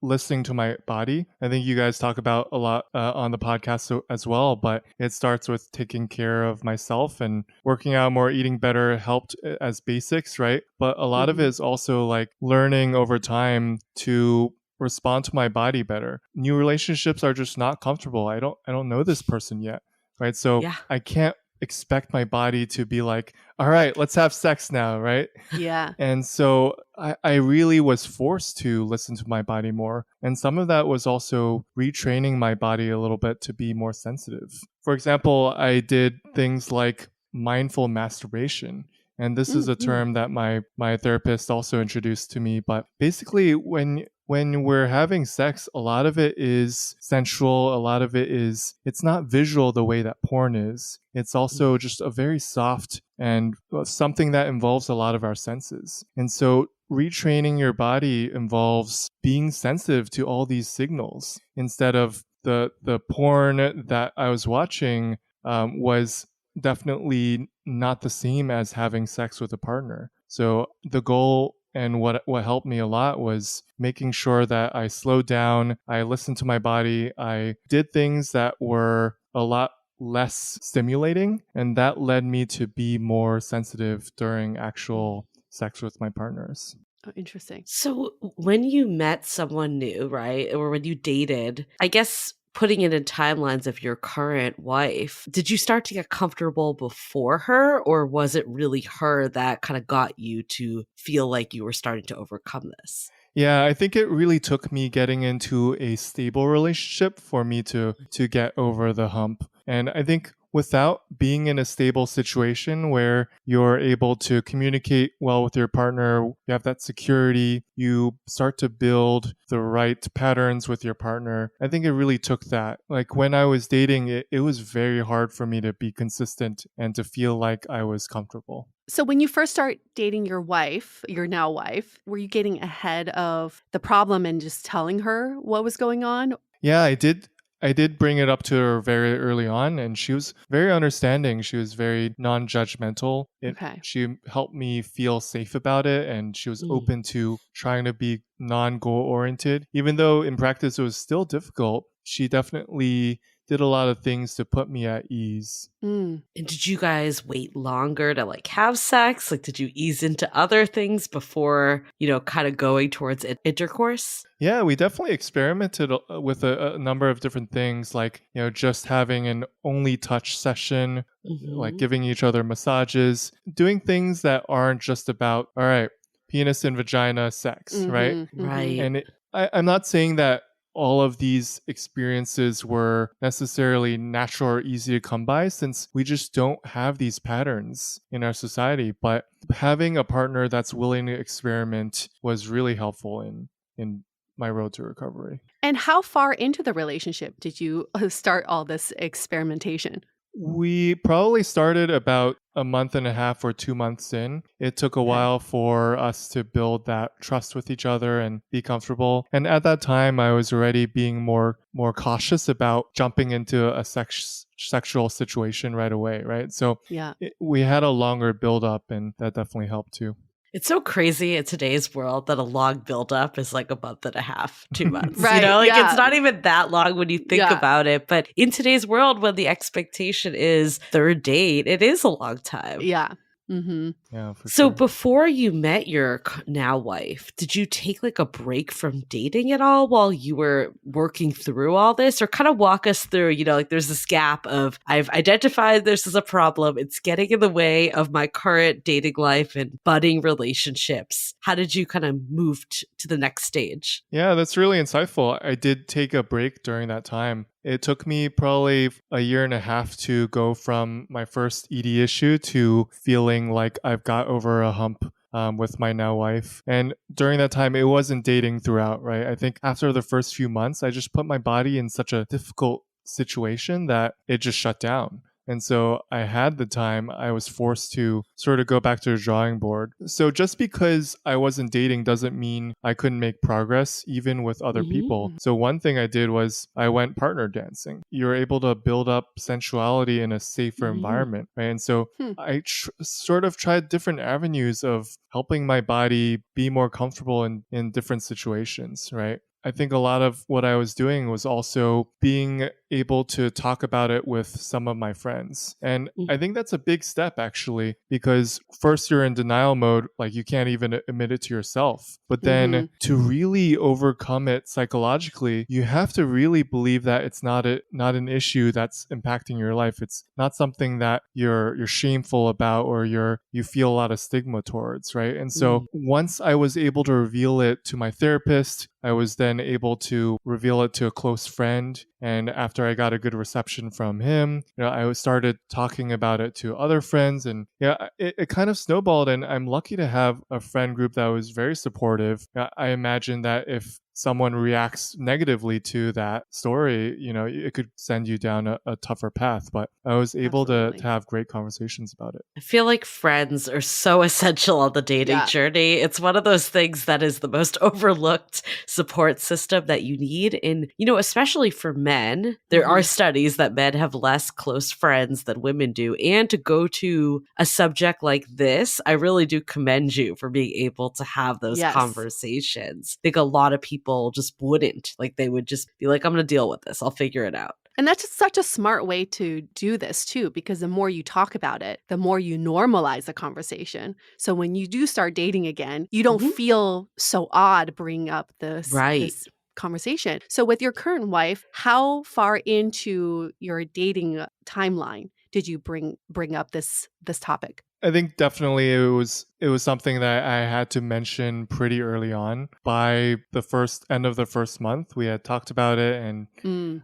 listening to my body. I think you guys talk about a lot on the podcast as well, but it starts with taking care of myself, and working out more, eating better helped as basics, right? But a lot of it is also like learning over time to respond to my body better. New relationships are just not comfortable. I don't know this person yet, right? So I can't expect my body to be like, all right, let's have sex now, right? Yeah. And so I really was forced to listen to my body more. And some of that was also retraining my body a little bit to be more sensitive. For example, I did things like mindful masturbation. And this is a term that my therapist also introduced to me. But basically, when we're having sex, a lot of it is sensual. A lot of it is, it's not visual the way that porn is. It's also just a very soft and something that involves a lot of our senses. And so retraining your body involves being sensitive to all these signals instead of the porn that I was watching was definitely not the same as having sex with a partner. So the goal and what helped me a lot was making sure that I slowed down, I listened to my body, I did things that were a lot less stimulating, and that led me to be more sensitive during actual sex with my partners. Oh, interesting. So when you met someone new, right, or when you dated, I guess putting it in timelines of your current wife, did you start to get comfortable before her, or was it really her that kind of got you to feel like you were starting to overcome this? Yeah, I think it really took me getting into a stable relationship for me to get over the hump. And I think without being in a stable situation where you're able to communicate well with your partner, you have that security, you start to build the right patterns with your partner. I think it really took that. Like when I was dating, it was very hard for me to be consistent and to feel like I was comfortable. So when you first start dating your wife, your now wife, were you getting ahead of the problem and just telling her what was going on? Yeah, I did bring it up to her very early on, and she was very understanding. She was very non-judgmental. Okay. She helped me feel safe about it, and she was Mm. open to trying to be non-goal oriented. Even though in practice it was still difficult, she definitely did a lot of things to put me at ease. Mm. And did you guys wait longer to like have sex? Like, did you ease into other things before, kind of going towards intercourse? Yeah, we definitely experimented with a number of different things, like, just having an only touch session, like Mhm. giving each other massages, doing things that aren't just about, all right, penis and vagina sex, right? Mhm, mhm. Right. And I'm not saying that all of these experiences were necessarily natural or easy to come by, since we just don't have these patterns in our society. But having a partner that's willing to experiment was really helpful in my road to recovery. And how far into the relationship did you start all this experimentation? We probably started about a month and a half or 2 months in. It took a Okay. while for us to build that trust with each other and be comfortable. And at that time, I was already being more cautious about jumping into a sexual situation right away, right? So Yeah. we had a longer build up, and that definitely helped too. It's so crazy in today's world that a long buildup is like a month and a half, 2 months. Right, It's yeah. not even that long when you think Yeah. about it. But in today's world, when the expectation is third date, it is a long time. Yeah. Mm-hmm. Yeah, for So sure. before you met your now wife, did you take like a break from dating at all while you were working through all this? Or kind of walk us through, like there's this gap of I've identified this as a problem. It's getting in the way of my current dating life and budding relationships. How did you kind of move to the next stage? Yeah, that's really insightful. I did take a break during that time. It took me probably a year and a half to go from my first ED issue to feeling like I've got over a hump with my now wife. And during that time, it wasn't dating throughout, right? I think after the first few months, I just put my body in such a difficult situation that it just shut down. And so I had the time, I was forced to sort of go back to the drawing board. So just because I wasn't dating doesn't mean I couldn't make progress even with other people. Mhm. So one thing I did was I went partner dancing. You're able to build up sensuality in a safer Mhm. environment, right? And so Hmm. I sort of tried different avenues of helping my body be more comfortable in different situations, right? I think a lot of what I was doing was also being able to talk about it with some of my friends. And I think that's a big step, actually, because first you're in denial mode, like you can't even admit it to yourself. But then to really overcome it psychologically, you have to really believe that it's not an issue that's impacting your life. It's not something that you're shameful about or you feel a lot of stigma towards, right? And so once I was able to reveal it to my therapist, I was then able to reveal it to a close friend. And after I got a good reception from him, I started talking about it to other friends. And it kind of snowballed. And I'm lucky to have a friend group that was very supportive. I imagine that if someone reacts negatively to that story, it could send you down a tougher path. But I was able to have great conversations about it. I feel like friends are so essential on the dating Yeah. journey. It's one of those things that is the most overlooked support system that you need. And, especially for men, there are studies that men have less close friends than women do. And to go to a subject like this, I really do commend you for being able to have those conversations. I think a lot of people just wouldn't. Like they would just be like, I'm going to deal with this. I'll figure it out. And that's just such a smart way to do this too, because the more you talk about it, the more you normalize the conversation. So when you do start dating again, you don't feel so odd bringing up this conversation. So with your current wife, how far into your dating timeline did you bring up this topic? I think definitely it was something that I had to mention pretty early on. By the end of the first month, we had talked about it, and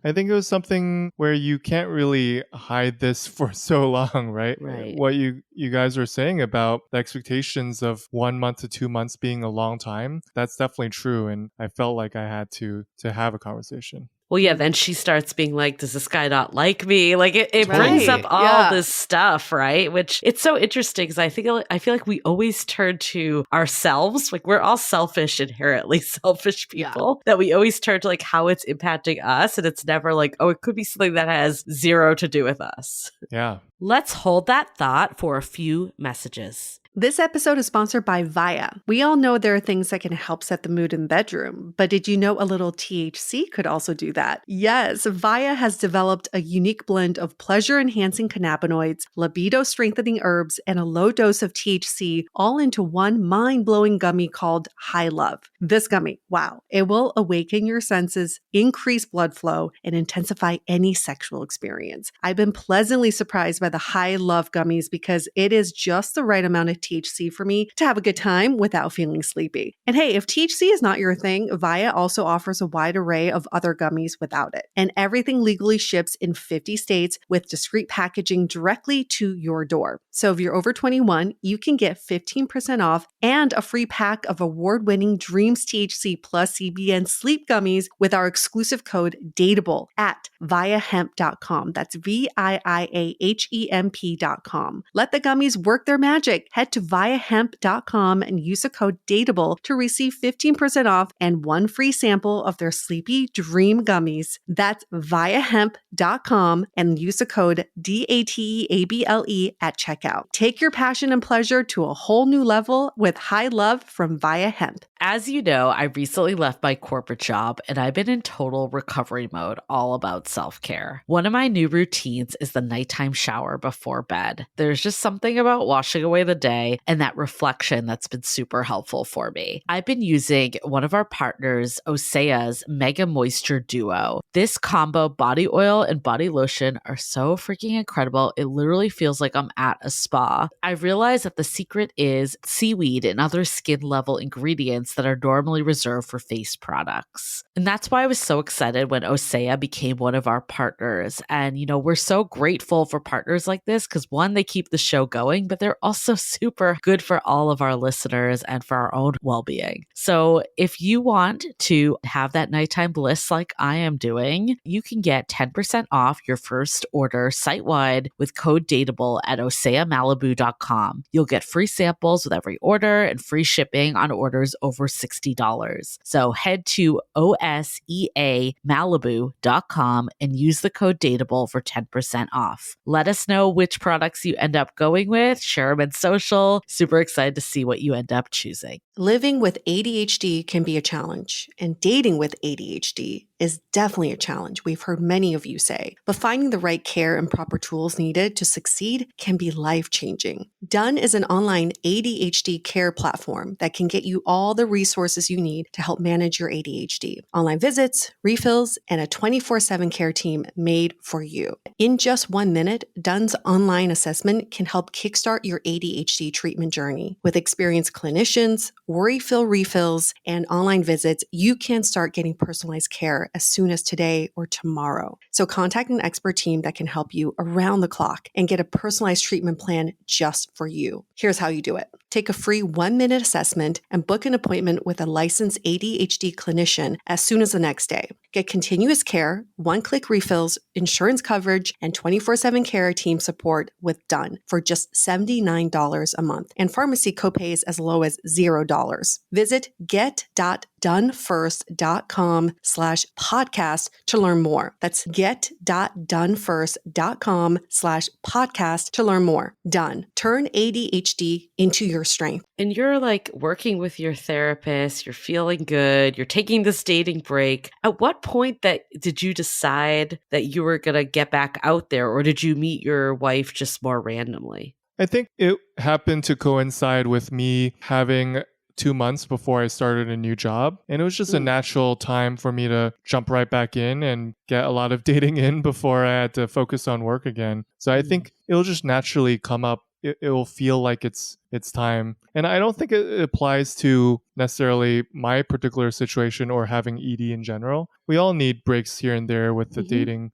I think it was something where you can't really hide this for so long, right? Right. What you guys were saying about the expectations of 1 month to 2 months being a long time, that's definitely true, and I felt like I had to have a conversation. Well, yeah, then she starts being like, does this guy not like me? Like it brings up Right, all yeah. this stuff, right? Which it's so interesting because I feel like we always turn to ourselves. Like we're all selfish, inherently selfish people that we always turn to like how it's impacting us. And it's never like, oh, it could be something that has zero to do with us. Yeah. Let's hold that thought for a few messages. This episode is sponsored by Via. We all know there are things that can help set the mood in the bedroom, but did you know a little THC could also do that? Yes, Via has developed a unique blend of pleasure-enhancing cannabinoids, libido-strengthening herbs, and a low dose of THC all into one mind-blowing gummy called High Love. This gummy, wow, it will awaken your senses, increase blood flow, and intensify any sexual experience. I've been pleasantly surprised by the High Love gummies because it is just the right amount of THC for me to have a good time without feeling sleepy. And hey, if THC is not your thing, Via also offers a wide array of other gummies without it. And everything legally ships in 50 states with discreet packaging directly to your door. So if you're over 21, you can get 15% off and a free pack of award-winning Dreams THC plus CBN sleep gummies with our exclusive code DATEABLE at viahemp.com. That's VIIAHEMP.com. Let the gummies work their magic. Head to viahemp.com and use the code DATEABLE to receive 15% off and one free sample of their Sleepy Dream gummies. That's viahemp.com and use the code DATEABLE at checkout. Take your passion and pleasure to a whole new level with High Love from Via Hemp. As you know, I recently left my corporate job and I've been in total recovery mode, all about self-care. One of my new routines is the nighttime shower before bed. There's just something about washing away the day and that reflection that's been super helpful for me. I've been using one of our partners, Osea's Mega Moisture Duo. This combo body oil and body lotion are so freaking incredible. It literally feels like I'm at a spa. I realized that the secret is seaweed and other skin level ingredients that are normally reserved for face products. And that's why I was so excited when Osea became one of our partners. And, you know, we're so grateful for partners like this because one, they keep the show going, but they're also super good for all of our listeners and for our own well-being. So if you want to have that nighttime bliss like I am doing, you can get 10% off your first order site-wide with code DATEABLE at oseamalibu.com. You'll get free samples with every order and free shipping on orders over $60. So head to oseamalibu.com and use the code DATEABLE for 10% off. Let us know which products you end up going with. Share them in social. Super excited to see what you end up choosing. Living with ADHD can be a challenge, and dating with ADHD is definitely a challenge, we've heard many of you say. But finding the right care and proper tools needed to succeed can be life-changing. Done is an online ADHD care platform that can get you all the resources you need to help manage your ADHD. Online visits, refills, and a 24/7 care team made for you. In just 1 minute, Done's online assessment can help kickstart your ADHD treatment journey. With experienced clinicians, worry-fill refills, and online visits, you can start getting personalized care as soon as today or tomorrow. So contact an expert team that can help you around the clock and get a personalized treatment plan just for you. Here's how you do it. Take a free 1-minute assessment and book an appointment with a licensed ADHD clinician as soon as the next day. Get continuous care, one-click refills, insurance coverage, and 24/7 care team support with Done for just $79 a month, and pharmacy copays as low as $0. Visit get.donefirst.com/podcast to learn more. That's get.donefirst.com/podcast to learn more. Done. Turn ADHD into your strength. And you're like working with your therapist, you're feeling good, you're taking this dating break. At what point did you decide that you were going to get back out there, or did you meet your wife just more randomly? I think it happened to coincide with me having 2 months before I started a new job. And it was just a natural time for me to jump right back in and get a lot of dating in before I had to focus on work again. So I think it'll just naturally come up it will feel like it's time. And I don't think it applies to necessarily my particular situation or having ED in general. We all need breaks here and there with the dating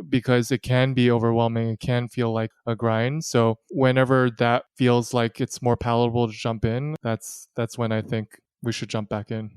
because it can be overwhelming. It can feel like a grind. So whenever that feels like it's more palatable to jump in, that's when I think we should jump back in.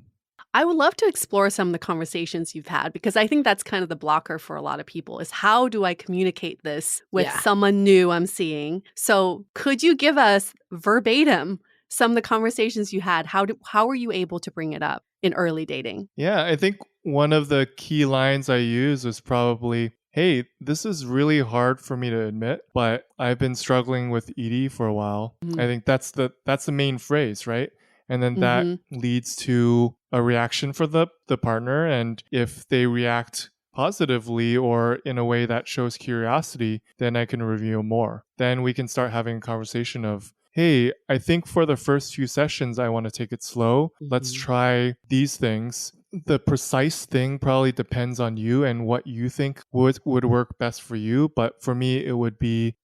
I would love to explore some of the conversations you've had, because I think that's kind of the blocker for a lot of people is how do I communicate this with someone new I'm seeing? So could you give us verbatim some of the conversations you had? How were you able to bring it up in early dating? Yeah, I think one of the key lines I used was probably, hey, this is really hard for me to admit, but I've been struggling with ED for a while. I think that's the main phrase, right? And then that leads to a reaction for the partner. And if they react positively or in a way that shows curiosity, then I can reveal more. Then we can start having a conversation of, hey, I think for the first few sessions, I want to take it slow. Let's try these things. The precise thing probably depends on you and what you think would work best for you. But for me,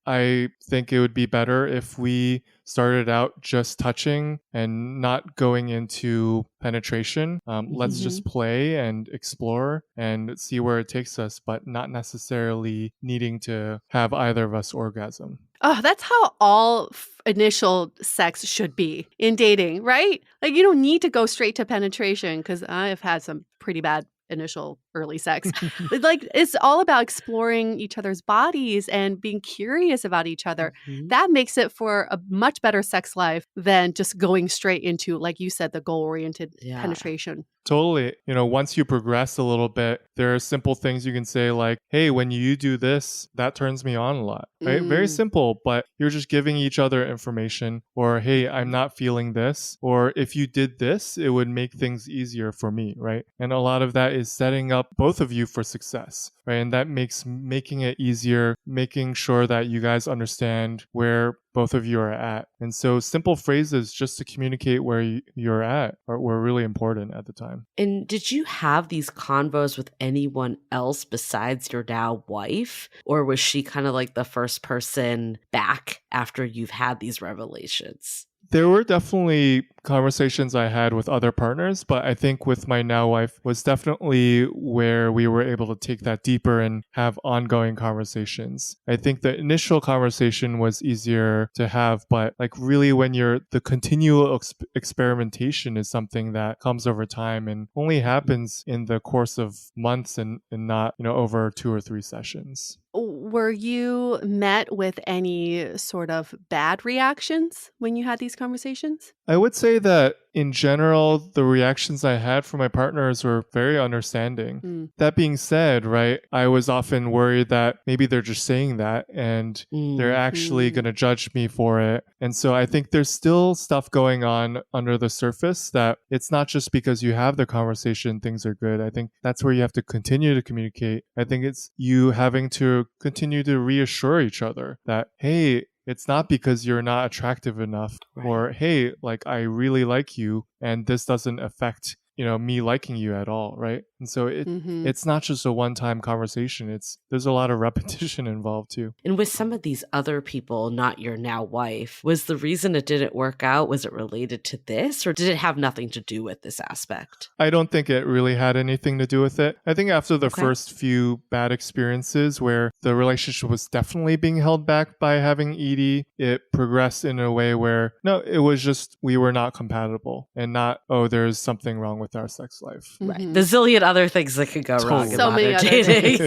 I think it would be better if we started out just touching and not going into penetration. Let's just play and explore and see where it takes us, but not necessarily needing to have either of us orgasm. Oh, that's how all initial sex should be in dating, right? Like you don't need to go straight to penetration, because I've had some pretty bad initial early sex. Like it's all about exploring each other's bodies and being curious about each other. That makes it for a much better sex life than just going straight into, like you said, the goal-oriented penetration. Totally. Once you progress a little bit, there are simple things you can say like, hey, when you do this, that turns me on a lot, right? Very simple, but you're just giving each other information. Or, hey, I'm not feeling this. Or if you did this, it would make things easier for me, right? And a lot of that is setting up both of you for success, right? And that makes making it easier, making sure that you guys understand where both of you are at. And so simple phrases just to communicate where you're at were really important at the time. And did you have these convos with anyone else besides your now wife? Or was she kind of like the first person back after you've had these revelations? There were definitely conversations I had with other partners, but I think with my now wife was definitely where we were able to take that deeper and have ongoing conversations. I think the initial conversation was easier to have, but like really when the continual experimentation is something that comes over time and only happens in the course of months and not, over 2 or 3 sessions. Were you met with any sort of bad reactions when you had these conversations? I would say that in general, the reactions I had from my partners were very understanding. That being said, right, I was often worried that maybe they're just saying that and they're actually going to judge me for it. And so I think there's still stuff going on under the surface that it's not just because you have the conversation, things are good. I think that's where you have to continue to communicate. I think it's you having to continue to reassure each other that, hey, it's not because you're not attractive enough, or, hey, like I really like you and this doesn't affect, me liking you at all, right? And so it's not just a one-time conversation. There's a lot of repetition involved too. And with some of these other people, not your now wife, was the reason it didn't work out, was it related to this, or did it have nothing to do with this aspect? I don't think it really had anything to do with it. I think after the first few bad experiences where the relationship was definitely being held back by having ED, it progressed in a way where, no, it was just we were not compatible and not, oh, there's something wrong with our sex life. Right. The zillion other things that could go wrong in modern dating.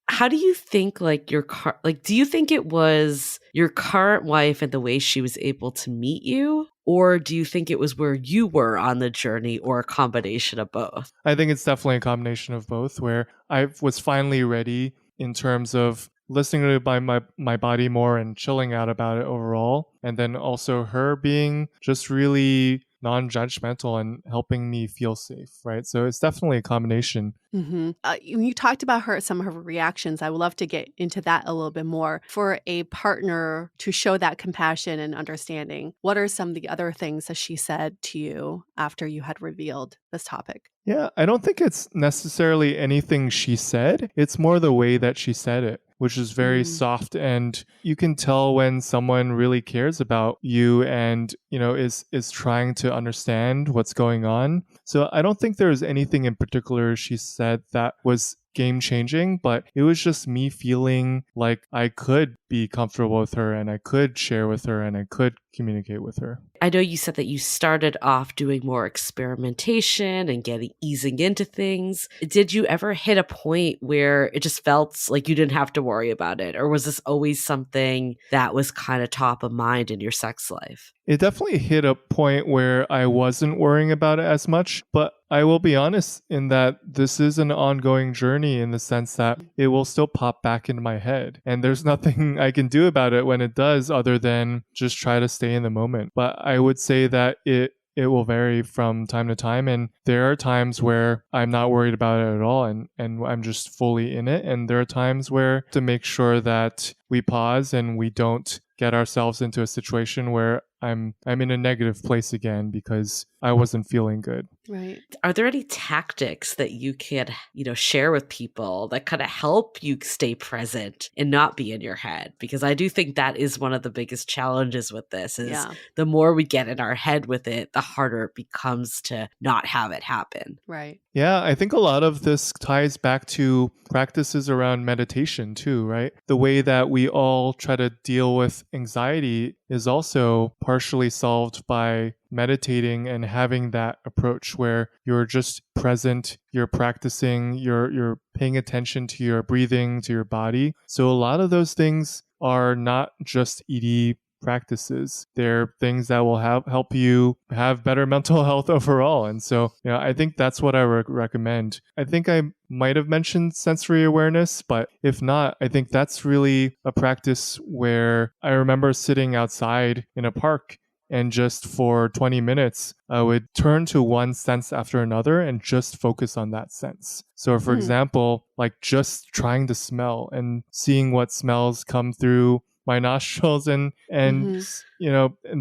How do you think do you think it was your current wife and the way she was able to meet you? Or do you think it was where you were on the journey, or a combination of both? I think it's definitely a combination of both, where I was finally ready in terms of listening to my body more and chilling out about it overall. And then also her being just really non-judgmental and helping me feel safe, right? So it's definitely a combination. You talked about some of her reactions. I would love to get into that a little bit more. For a partner to show that compassion and understanding, what are some of the other things that she said to you after you had revealed this topic? Yeah, I don't think it's necessarily anything she said. It's more the way that she said it, which is very soft, and you can tell when someone really cares about you and, is trying to understand what's going on. So I don't think there's anything in particular she said that was game changing, but it was just me feeling like I could be comfortable with her and I could share with her and I could communicate with her. I know you said that you started off doing more experimentation and easing into things. Did you ever hit a point where it just felt like you didn't have to worry about it? Or was this always something that was kind of top of mind in your sex life? It definitely hit a point where I wasn't worrying about it as much, but I will be honest in that this is an ongoing journey in the sense that it will still pop back into my head. And there's nothing I can do about it when it does other than just try to stay in the moment. But I would say that it will vary from time to time. And there are times where I'm not worried about it at all and I'm just fully in it. And there are times where to make sure that we pause and we don't get ourselves into a situation where I'm in a negative place again because I wasn't feeling good. Right. Are there any tactics that you can, share with people that kind of help you stay present and not be in your head? Because I do think that is one of the biggest challenges with this is the more we get in our head with it, the harder it becomes to not have it happen. Right. Yeah, I think a lot of this ties back to practices around meditation too, right? The way that we all try to deal with anxiety is also partially solved by meditating and having that approach where you're just present, you're practicing, you're paying attention to your breathing, to your body. So a lot of those things are not just ED practices. They're things that will help you have better mental health overall. And so, I think that's what I recommend. I think I might have mentioned sensory awareness, but if not, I think that's really a practice where I remember sitting outside in a park and just for 20 minutes, I would turn to one sense after another and just focus on that sense. So for example, like just trying to smell and seeing what smells come through my nostrils and and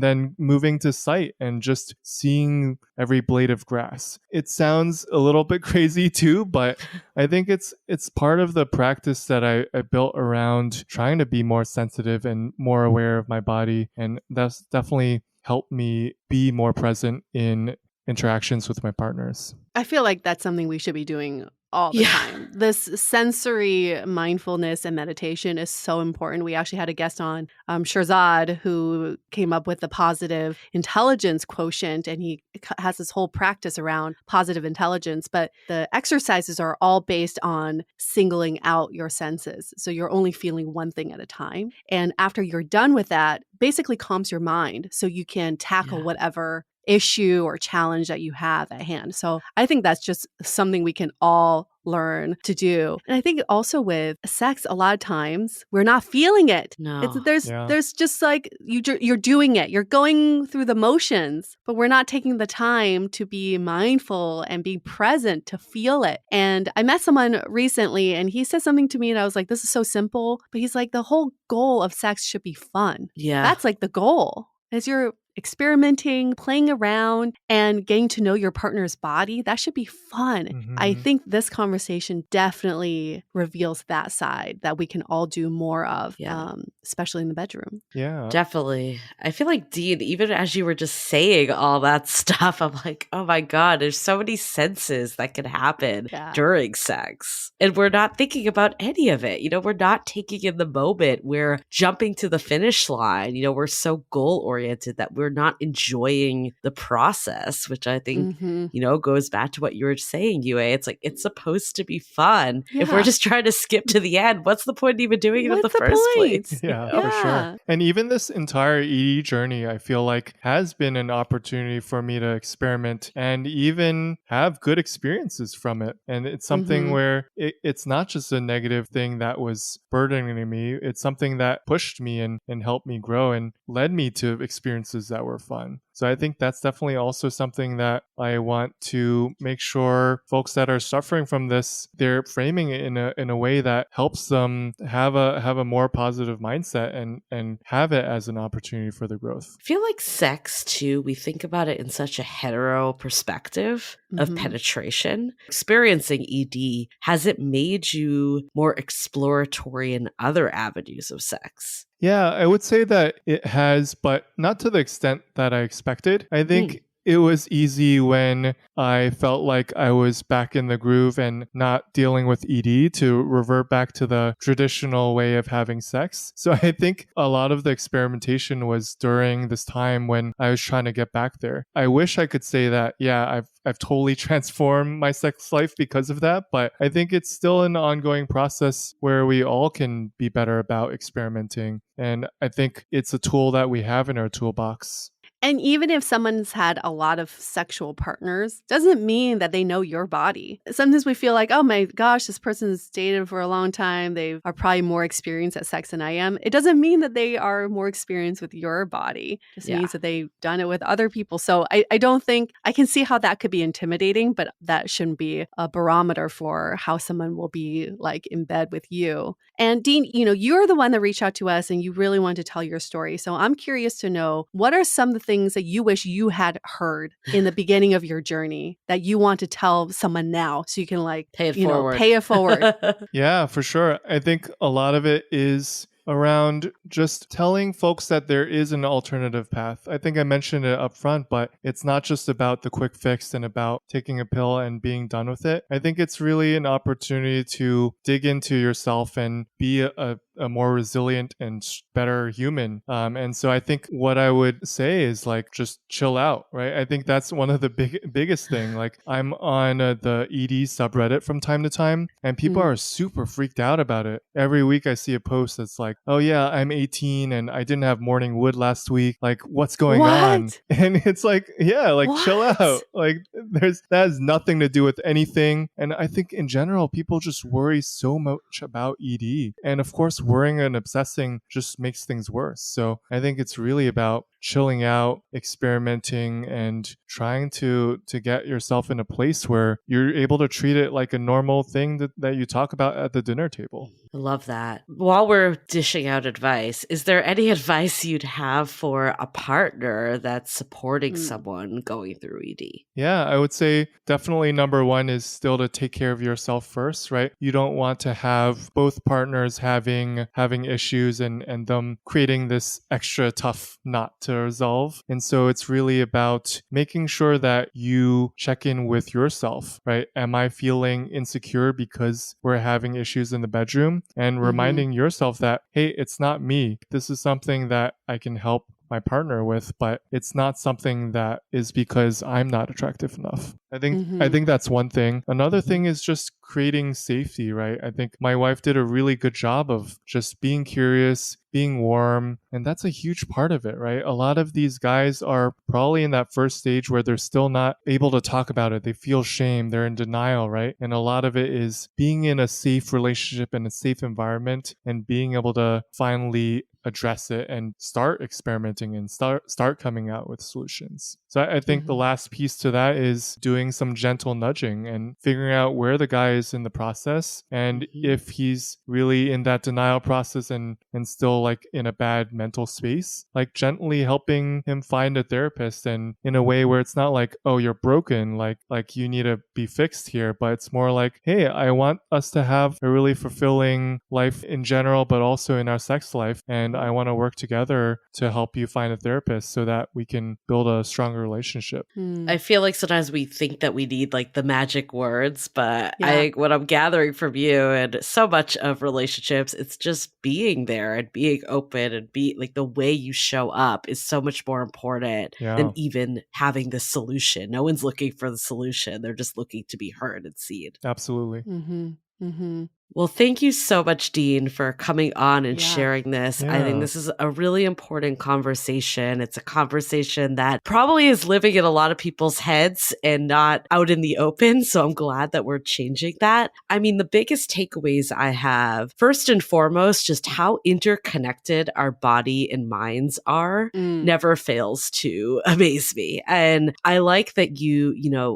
then moving to sight and just seeing every blade of grass. It sounds a little bit crazy too, but I think it's part of the practice that I built around trying to be more sensitive and more aware of my body, and that's definitely helped me be more present in interactions with my partners. I feel like that's something we should be doing all the time. This sensory mindfulness and meditation is so important. We actually had a guest on, Shirzad, who came up with the positive intelligence quotient, and he has this whole practice around positive intelligence. But the exercises are all based on singling out your senses. So you're only feeling one thing at a time. And after you're done with that, basically calms your mind so you can tackle whatever issue or challenge that you have at hand. So I think that's just something we can all learn to do. And I think also with sex, a lot of times we're not feeling it. No. There's just like you're doing it. You're going through the motions, but we're not taking the time to be mindful and be present to feel it. And I met someone recently and he said something to me and I was like, this is so simple. But he's like, the whole goal of sex should be fun. Yeah. That's like the goal. As you're experimenting, playing around, and getting to know your partner's body, that should be fun. I think this conversation definitely reveals that side that we can all do more of, especially in the bedroom. Yeah. Definitely. I feel like, Dean, even as you were just saying all that stuff, I'm like, oh my God, there's so many senses that can happen during sex. And we're not thinking about any of it. We're not taking in the moment. We're jumping to the finish line. We're so goal-oriented that we're not enjoying the process, which I think, goes back to what you were saying, Yue. It's like, it's supposed to be fun. Yeah. If we're just trying to skip to the end, what's the point of even doing it in the first place? Yeah, for sure. And even this entire ED journey, I feel like has been an opportunity for me to experiment and even have good experiences from it. And it's something where it's not just a negative thing that was burdening me. It's something that pushed me and helped me grow and led me to experiences that were fun. So I think that's definitely also something that I want to make sure folks that are suffering from this, they're framing it in a way that helps them have a more positive mindset and have it as an opportunity for the growth. I feel like sex, too, we think about it in such a hetero perspective of penetration. Experiencing ED, has it made you more exploratory in other avenues of sex? Yeah, I would say that it has, but not to the extent that I expected. I think it was easy when I felt like I was back in the groove and not dealing with ED to revert back to the traditional way of having sex. So I think a lot of the experimentation was during this time when I was trying to get back there. I wish I could say that, yeah, I've totally transformed my sex life because of that, but I think it's still an ongoing process where we all can be better about experimenting. And I think it's a tool that we have in our toolbox. And even if someone's had a lot of sexual partners, doesn't mean that they know your body. Sometimes we feel like, oh my gosh, this person's dated for a long time. They are probably more experienced at sex than I am. It doesn't mean that they are more experienced with your body. It just means that they've done it with other people. So I don't think, I can see how that could be intimidating, but that shouldn't be a barometer for how someone will be like in bed with you. And Dean, you're the one that reached out to us and you really wanted to tell your story. So I'm curious to know, what are some of the things that you wish you had heard in the beginning of your journey that you want to tell someone now so you can pay it forward? Yeah, for sure. I think a lot of it is around just telling folks that there is an alternative path. I think I mentioned it up front, but it's not just about the quick fix and about taking a pill and being done with it. I think it's really an opportunity to dig into yourself and be a more resilient and better human. And so I think what I would say is like, just chill out, right? I think that's one of the biggest thing. Like I'm on the ED subreddit from time to time and people are super freaked out about it. Every week I see a post that's like, oh yeah, I'm 18 and I didn't have morning wood last week. Like what's going on? And it's like, yeah, like chill out. Like that has nothing to do with anything. And I think in general, people just worry so much about ED. And of course, worrying and obsessing just makes things worse. So I think it's really about chilling out, experimenting, and trying to get yourself in a place where you're able to treat it like a normal thing that you talk about at the dinner table. I love that. While we're dishing out advice, is there any advice you'd have for a partner that's supporting someone going through ED? Yeah, I would say definitely number one is still to take care of yourself first, right? You don't want to have both partners having issues and them creating this extra tough knot to resolve. And so it's really about making sure that you check in with yourself, right? Am I feeling insecure because we're having issues in the bedroom? And reminding yourself that, hey, it's not me. This is something that I can help my partner with, but it's not something that is because I'm not attractive enough. I think that's one thing. Another thing is just creating safety, right? I think my wife did a really good job of just being curious, being warm, and that's a huge part of it, right? A lot of these guys are probably in that first stage where they're still not able to talk about it. They feel shame, they're in denial, right? And a lot of it is being in a safe relationship and a safe environment and being able to finally address it and start experimenting and start coming out with solutions. So I think the last piece to that is doing some gentle nudging and figuring out where the guy is in the process. And if he's really in that denial process and still like in a bad mental space, like gently helping him find a therapist, and in a way where it's not like, oh, you're broken, like you need to be fixed here, but it's more like, hey, I want us to have a really fulfilling life in general, but also in our sex life. And I want to work together to help you find a therapist so that we can build a stronger relationship. I feel like sometimes we think that we need like the magic words, but what I'm gathering from you and so much of relationships, it's just being there and being open and be like the way you show up is so much more important than even having the solution. No one's looking for the solution. They're just looking to be heard and seen. Absolutely. Well, thank you so much, Dean, for coming on and sharing this. I think Yeah. this is a really important conversation. It's a conversation that probably is living in a lot of people's heads and not out in the open. So I'm glad that we're changing that. I mean, the biggest takeaways I have, first and foremost, just how interconnected our body and minds are never fails to amaze me. And I like that you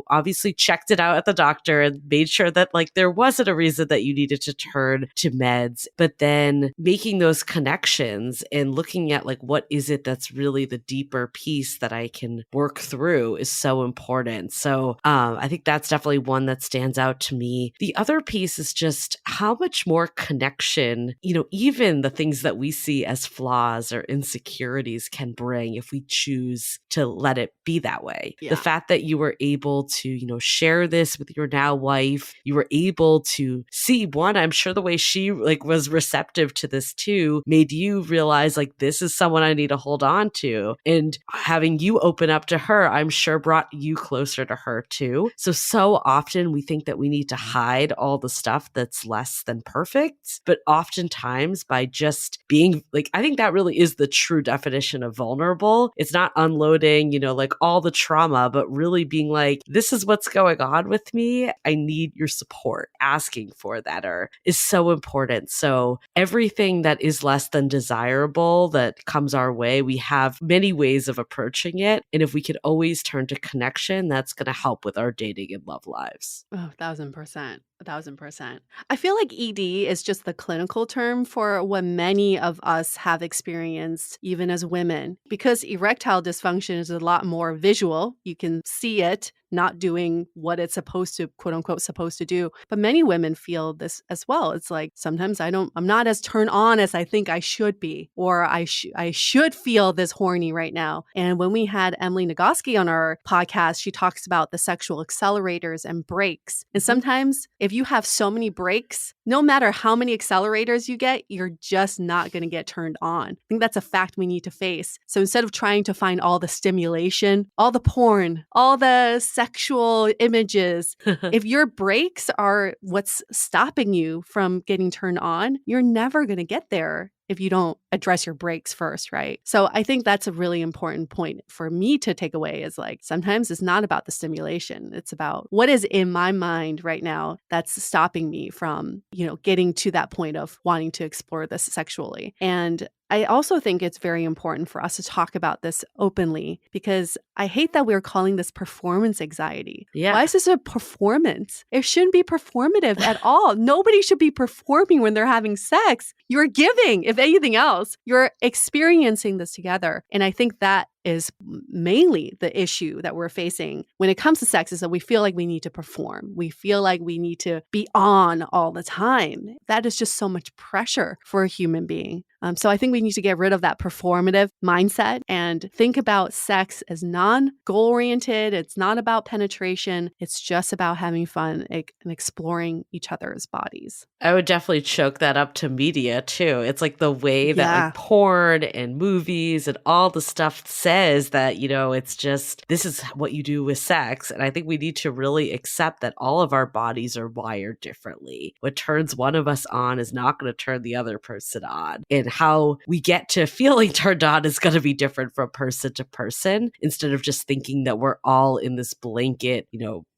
obviously checked it out at the doctor and made sure that like there wasn't a reason that you needed to turn to meds, but then making those connections and looking at like, what is it that's really the deeper piece that I can work through is so important. So I think that's definitely one that stands out to me. The other piece is just how much more connection, even the things that we see as flaws or insecurities can bring if we choose to let it be that way. Yeah. The fact that you were able to, share this with your now wife, you were able to see one, I'm sure the way she like was receptive to this too, made you realize like, this is someone I need to hold on to. And having you open up to her, I'm sure brought you closer to her too. So often we think that we need to hide all the stuff that's less than perfect, but oftentimes by just being like, I think that really is the true definition of vulnerable. It's not unloading, like all the trauma, but really being like, this is what's going on with me. I need your support. Asking for that is so important. So everything that is less than desirable that comes our way, we have many ways of approaching it. And if we could always turn to connection, that's going to help with our dating and love lives. Oh, 1,000%. 1,000%. I feel like ED is just the clinical term for what many of us have experienced, even as women, because erectile dysfunction is a lot more visual. You can see it not doing what it's supposed to, quote unquote, supposed to do. But many women feel this as well. It's like, sometimes I'm not as turned on as I think I should be, or I should feel this horny right now. And when we had Emily Nagoski on our podcast, she talks about the sexual accelerators and brakes. And sometimes if you have so many brakes, no matter how many accelerators you get, you're just not going to get turned on. I think that's a fact we need to face. So instead of trying to find all the stimulation, all the porn, all the sexual images, if your brakes are what's stopping you from getting turned on, you're never going to get there if you don't address your brakes first, right? So I think that's a really important point for me to take away is like, sometimes it's not about the stimulation. It's about what is in my mind right now that's stopping me from, getting to that point of wanting to explore this sexually. And I also think it's very important for us to talk about this openly because I hate that we're calling this performance anxiety. Yeah. Why is this a performance? It shouldn't be performative at all. Nobody should be performing when they're having sex. You're giving, if anything else. You're experiencing this together. And I think that is mainly the issue that we're facing when it comes to sex is that we feel like we need to perform. We feel like we need to be on all the time. That is just so much pressure for a human being. So I think we need to get rid of that performative mindset and think about sex as non-goal oriented. It's not about penetration. It's just about having fun and exploring each other's bodies. I would definitely choke that up to media too. It's like the way that like porn and movies and all the stuff says that, it's just, this is what you do with sex. And I think we need to really accept that all of our bodies are wired differently. What turns one of us on is not going to turn the other person on. And how we get to feeling turned on is going to be different from person to person instead of just thinking that we're all in this blanket,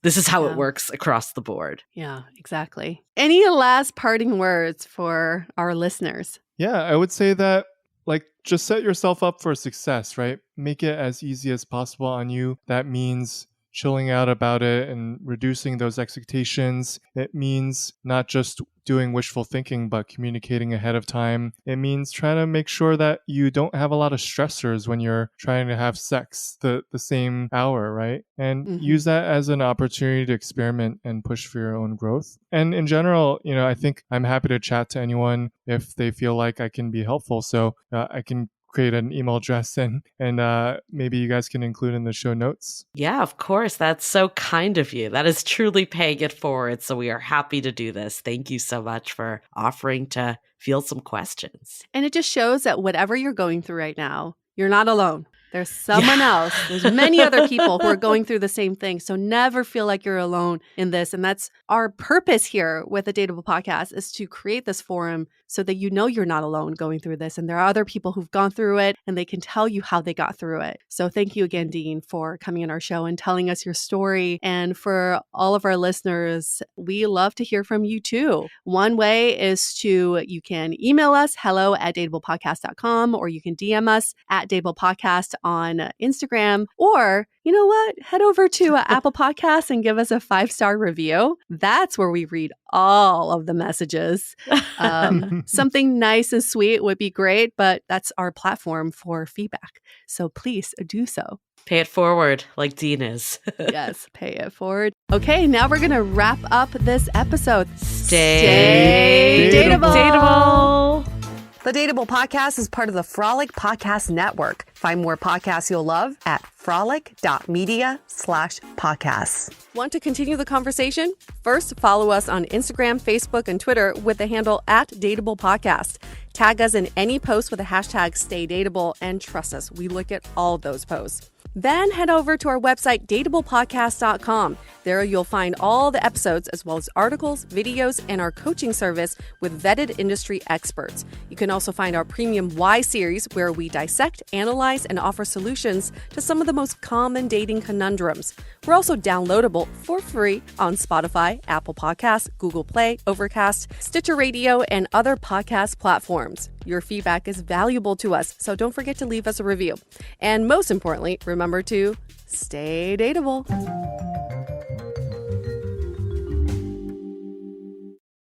this is how it works across the board. Yeah, exactly. Any last parting words for our listeners? Yeah, I would say that just set yourself up for success, right? Make it as easy as possible on you. That means chilling out about it and reducing those expectations. It means not just doing wishful thinking, but communicating ahead of time. It means trying to make sure that you don't have a lot of stressors when you're trying to have sex the same hour, right? And use that as an opportunity to experiment and push for your own growth. And in general, I think I'm happy to chat to anyone if they feel like I can be helpful. So I can create an email address and maybe you guys can include in the show notes. Yeah, of course. That's so kind of you. That is truly paying it forward. So we are happy to do this. Thank you so much for offering to field some questions. And it just shows that whatever you're going through right now, you're not alone. There's someone else. There's many other people who are going through the same thing. So never feel like you're alone in this. And that's our purpose here with the Dateable podcast, is to create this forum so that you know you're not alone going through this. And there are other people who've gone through it and they can tell you how they got through it. So thank you again, Dean, for coming on our show and telling us your story. And for all of our listeners, we love to hear from you too. One way is you can email us, hello@dateablepodcast.com, or you can DM us at dateablepodcast on Instagram, or you know what? Head over to Apple Podcasts and give us a 5-star review. That's where we read all of the messages. Something nice and sweet would be great, but that's our platform for feedback. So please do so. Pay it forward like Dean is. Yes, pay it forward. Okay, now we're going to wrap up this episode. Stay dateable. The Dateable Podcast is part of the Frolic Podcast Network. Find more podcasts you'll love at frolic.media/podcasts. Want to continue the conversation? First, follow us on Instagram, Facebook, and Twitter with the handle @DateablePodcast. Tag us in any post with the hashtag StayDateable, and trust us, we look at all those posts. Then head over to our website, dateablepodcast.com. There you'll find all the episodes as well as articles, videos, and our coaching service with vetted industry experts. You can also find our premium Why series, where we dissect, analyze, and offer solutions to some of the most common dating conundrums. We're also downloadable for free on Spotify, Apple Podcasts, Google Play, Overcast, Stitcher Radio, and other podcast platforms. Your feedback is valuable to us, so don't forget to leave us a review. And most importantly, remember to stay dateable.